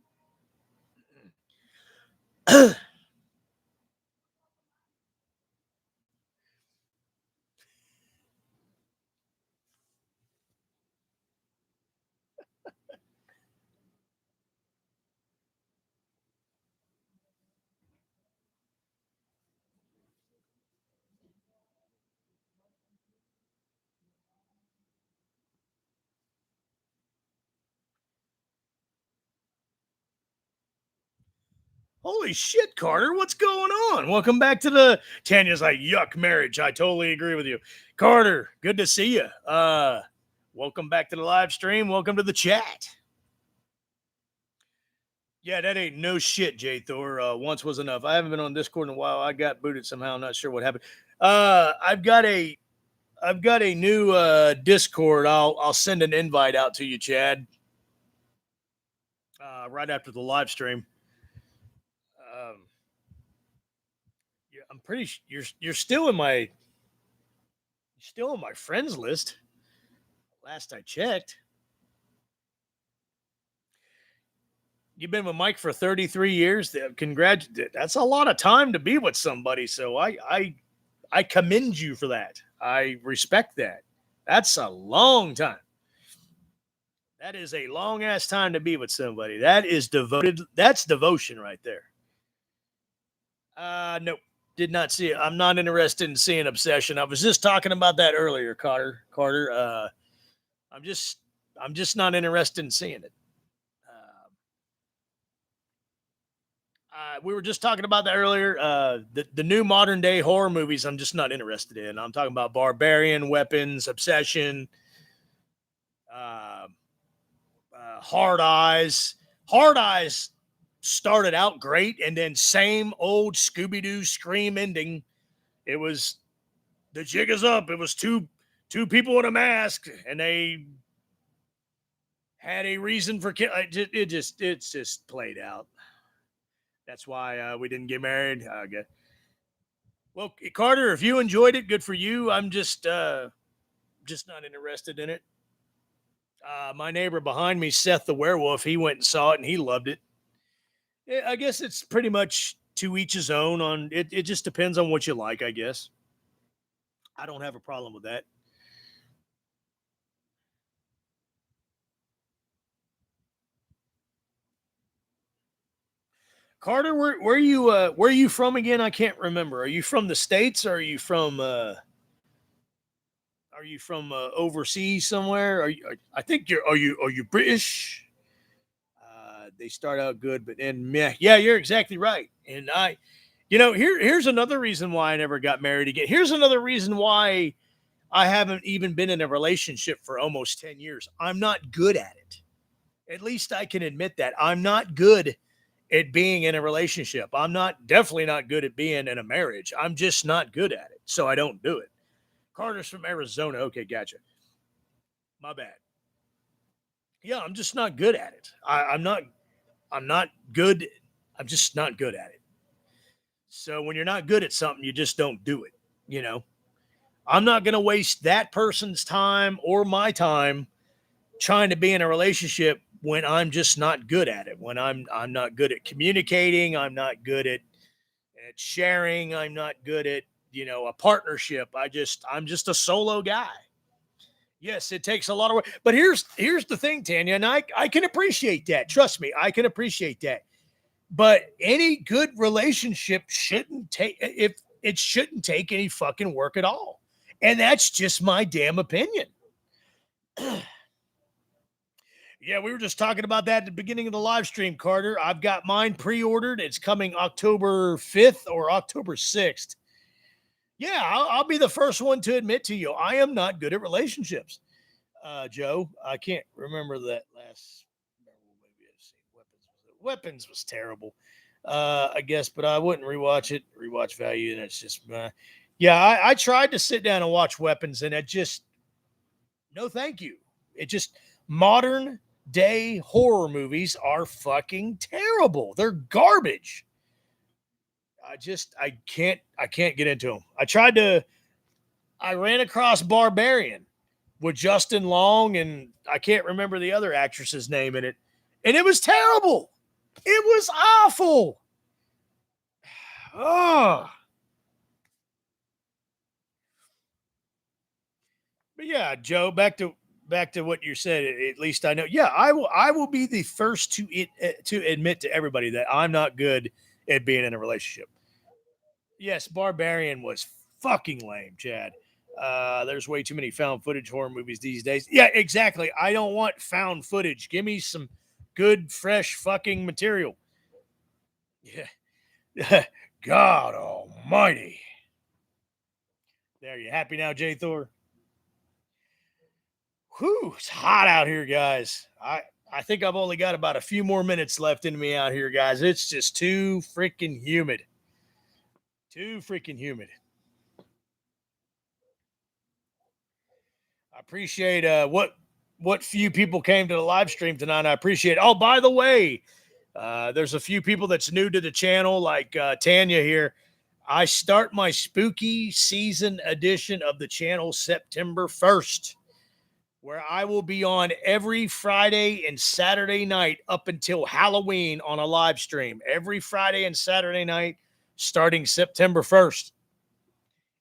Holy shit, Carter, what's going on? Welcome back to the Tanya's like, yuck, marriage. I totally agree with you. Carter, good to see you. Welcome back to the live stream. Welcome to the chat. Yeah, that ain't no shit, J Thor. Once was enough. I haven't been on Discord in a while. I got booted somehow. I'm not sure what happened. I've got a new Discord. I'll send an invite out to you, Chad. Right after the live stream. Yeah, I'm pretty sure you're still in my friends list. Last I checked. You've been with Mike for 33 years. That's a lot of time to be with somebody. So I commend you for that. I respect that. That's a long time. That is a long ass time to be with somebody. That is devoted. That's devotion right there. Nope. Did not see it. I'm not interested in seeing Obsession. I was just talking about that earlier, Carter. I'm just not interested in seeing it. We were just talking about that earlier. The new modern day horror movies, I'm just not interested in. I'm talking about Barbarian, Weapons, Obsession, uh, Hard Eyes. Hard Eyes started out great, and then same old Scooby Doo Scream ending. It was the jig is up. It was two people in a mask, and they had a reason for kill. It's just played out. That's why we didn't get married. Well, Carter, if you enjoyed it, good for you. I'm just not interested in it. My neighbor behind me, Seth the werewolf, he went and saw it and he loved it. I guess it's pretty much to each his own. On it, it just depends on what you like. I guess I don't have a problem with that. Carter, where are you from again? I can't remember. Are you from the states or are you from overseas somewhere? I think are you British? They start out good, but then meh. Yeah, you're exactly right. And here's another reason why I never got married again. Here's another reason why I haven't even been in a relationship for almost 10 years. I'm not good at it. At least I can admit that. I'm not good at being in a relationship. I'm not definitely not good at being in a marriage. I'm just not good at it. So I don't do it. Carter's from Arizona. Okay, gotcha. My bad. Yeah, I'm just not good at it. I'm not good. I'm just not good at it. So when you're not good at something, you just don't do it. You know, I'm not going to waste that person's time or my time trying to be in a relationship when I'm just not good at it. When I'm not good at communicating, I'm not good at sharing, I'm not good at, a partnership. I'm just a solo guy. Yes, it takes a lot of work. But here's the thing, Tanya, and I can appreciate that. Trust me, I can appreciate that. But any good relationship shouldn't take if it shouldn't take any fucking work at all. And that's just my damn opinion. Yeah, we were just talking about that at the beginning of the live stream, Carter. I've got mine pre-ordered. It's coming October 5th or October 6th. Yeah, I'll be the first one to admit to you, I am not good at relationships. Joe, I can't remember that last movie I've seen. Weapons was terrible. I guess, but I wouldn't rewatch it. Rewatch value, and it's just, yeah. I tried to sit down and watch Weapons, and it just, no, thank you. It just modern day horror movies are fucking terrible. They're garbage. I can't get into them. I ran across Barbarian with Justin Long and I can't remember the other actress's name in it. And it was terrible. It was awful. Oh. But yeah, Joe, back to what you said. At least I know. Yeah, I will be the first to admit to everybody that I'm not good at being in a relationship. Yes, Barbarian was fucking lame, Chad. There's way too many found footage horror movies these days. Yeah, exactly. I don't want found footage. Give me some good, fresh fucking material. Yeah. God almighty. There, you happy now, J Thor? Whew, it's hot out here, guys. I think I've only got about a few more minutes left in me out here, guys. It's just too freaking humid. Too freaking humid. I appreciate what few people came to the live stream tonight. I appreciate it. Oh, by the way, there's a few people that's new to the channel, like Tanya here. I start my spooky season edition of the channel September 1st, where I will be on every Friday and Saturday night up until Halloween on a live stream. Every Friday and Saturday night starting September 1st.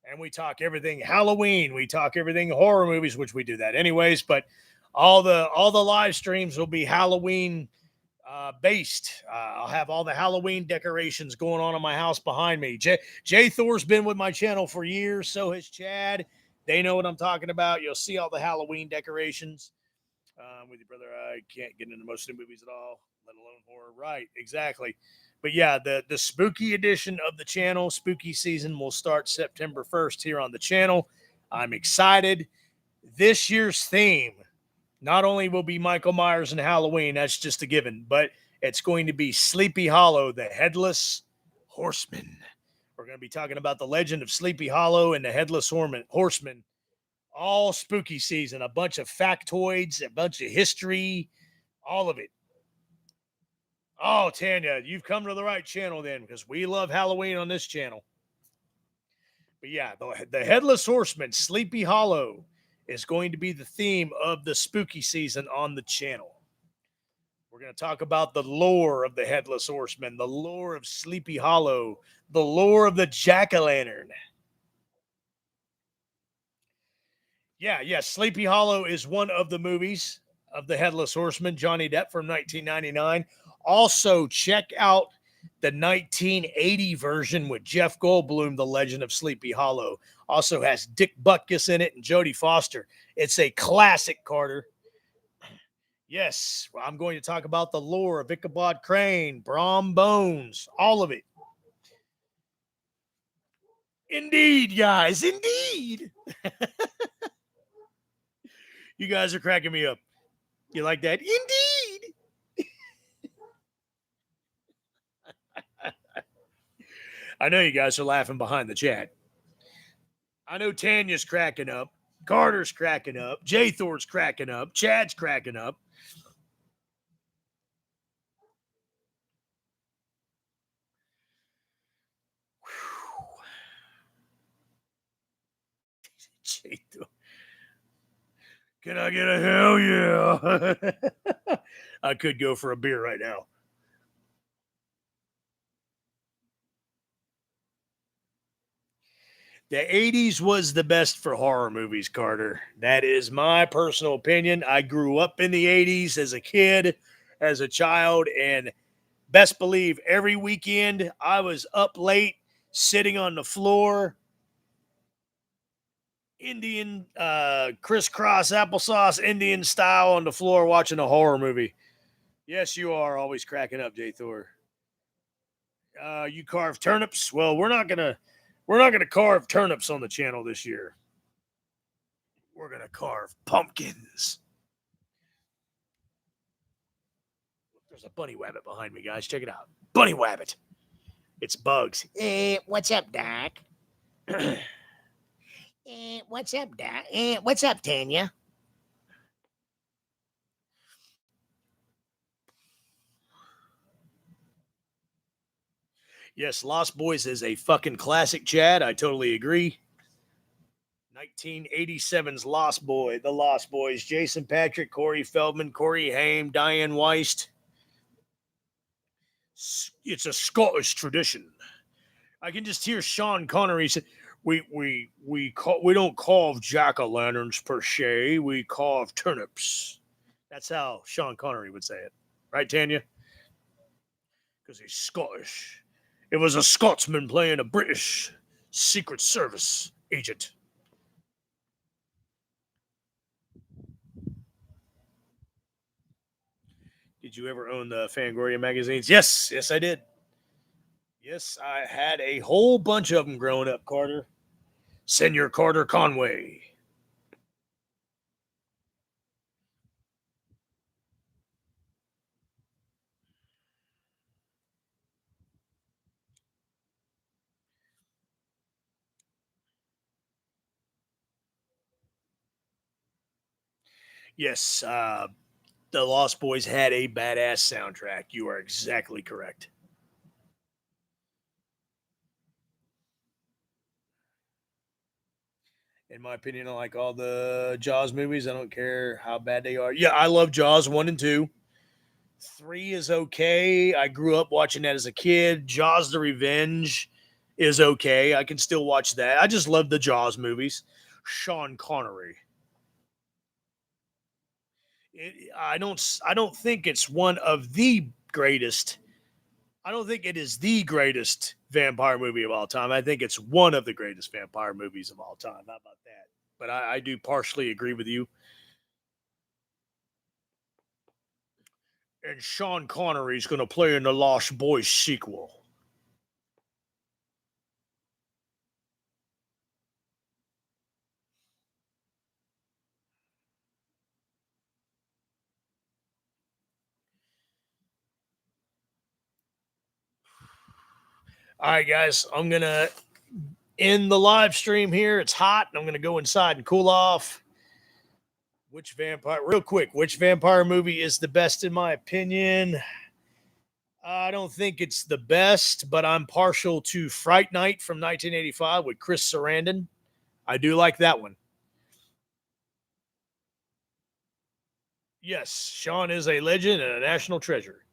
And we talk everything Halloween. We talk everything horror movies, which we do that anyways. But all the live streams will be Halloween based. I'll have all the Halloween decorations going on in my house behind me. Jay Thor's been with my channel for years. So has Chad. They know what I'm talking about. You'll see all the Halloween decorations. With your brother, I can't get into most of the movies at all, let alone horror. Right, exactly. But yeah, the spooky edition of the channel, spooky season, will start September 1st here on the channel. I'm excited. This year's theme not only will be Michael Myers and Halloween, that's just a given, but it's going to be Sleepy Hollow, the Headless Horseman. We're going to be talking about the legend of Sleepy Hollow and the Headless Horseman all spooky season, a bunch of factoids, a bunch of history, all of it. Oh, Tanya, you've come to the right channel then, because we love Halloween on this channel. But yeah, the Headless Horseman, Sleepy Hollow, is going to be the theme of the spooky season on the channel. We're going to talk about the lore of the Headless Horseman, the lore of Sleepy Hollow, the lore of the Jack-o'-lantern. Yeah, Sleepy Hollow is one of the movies of the Headless Horseman, Johnny Depp from 1999. Also, check out the 1980 version with Jeff Goldblum, The Legend of Sleepy Hollow. Also has Dick Butkus in it and Jodie Foster. It's a classic, Carter. Yes, I'm going to talk about the lore of Ichabod Crane, Brom Bones, all of it. Indeed, guys, indeed. You guys are cracking me up. You like that? Indeed. I know you guys are laughing behind the chat. I know Tanya's cracking up. Carter's cracking up. Jay Thor's cracking up. Chad's cracking up. Jay Thor. Can I get a hell yeah? I could go for a beer right now. The 80s was the best for horror movies, Carter. That is my personal opinion. I grew up in the 80s as a kid, as a child, and best believe every weekend I was up late, sitting on the floor, Indian crisscross applesauce, Indian style on the floor watching a horror movie. Yes, you are always cracking up, J. Thor. You carve turnips? Well, we're not gonna carve turnips on the channel this year. We're gonna carve pumpkins. There's a bunny wabbit behind me, guys. Check it out. Bunny wabbit. It's Bugs. What's up, Doc? What's up, Doc? What's up, Tanya? Yes, Lost Boys is a fucking classic, Chad. I totally agree. 1987's Lost Boy, The Lost Boys, Jason Patrick, Corey Feldman, Corey Haim, Diane Weist. It's a Scottish tradition. I can just hear Sean Connery say, we don't carve jack-o'-lanterns per se, we carve turnips. That's how Sean Connery would say it. Right, Tanya? Because he's Scottish. It was a Scotsman playing a British Secret Service agent. Did you ever own the Fangoria magazines? Yes, I did. Yes, I had a whole bunch of them growing up, Carter. Senor Carter Conway. Yes, the Lost Boys had a badass soundtrack. You are exactly correct. In my opinion, I like all the Jaws movies. I don't care how bad they are. Yeah, I love Jaws 1 and 2. 3 is okay. I grew up watching that as a kid. Jaws the Revenge is okay. I can still watch that. I just love the Jaws movies. Sean Connery. I don't think it's one of the greatest. I don't think it is the greatest vampire movie of all time. I think it's one of the greatest vampire movies of all time. How about that? But I do partially agree with you. And Sean Connery is going to play in the Lost Boys sequel. All right, guys, I'm going to end the live stream here. It's hot, and I'm going to go inside and cool off. Real quick, which vampire movie is the best in my opinion? I don't think it's the best, but I'm partial to Fright Night from 1985 with Chris Sarandon. I do like that one. Yes, Sean is a legend and a national treasure.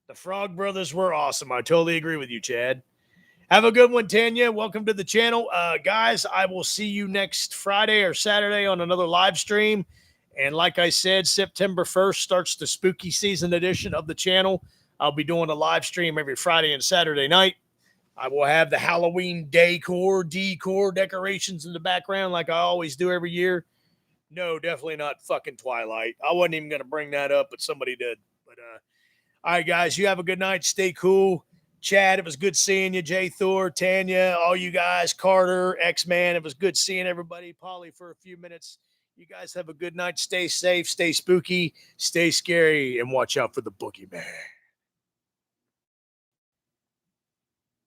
The Frog Brothers were awesome. I totally agree with you, Chad. Have a good one, Tanya. Welcome to the channel. Guys, I will see you next Friday or Saturday on another live stream. And like I said, September 1st starts the spooky season edition of the channel. I'll be doing a live stream every Friday and Saturday night. I will have the Halloween decor decorations in the background like I always do every year. No, definitely not fucking Twilight. I wasn't even going to bring that up, but somebody did. But all right, guys, you have a good night. Stay cool. Chad, it was good seeing you. Jay Thor, Tanya, all you guys, Carter, X-Man. It was good seeing everybody. Polly for a few minutes. You guys have a good night. Stay safe, stay spooky, stay scary, and watch out for the boogeyman.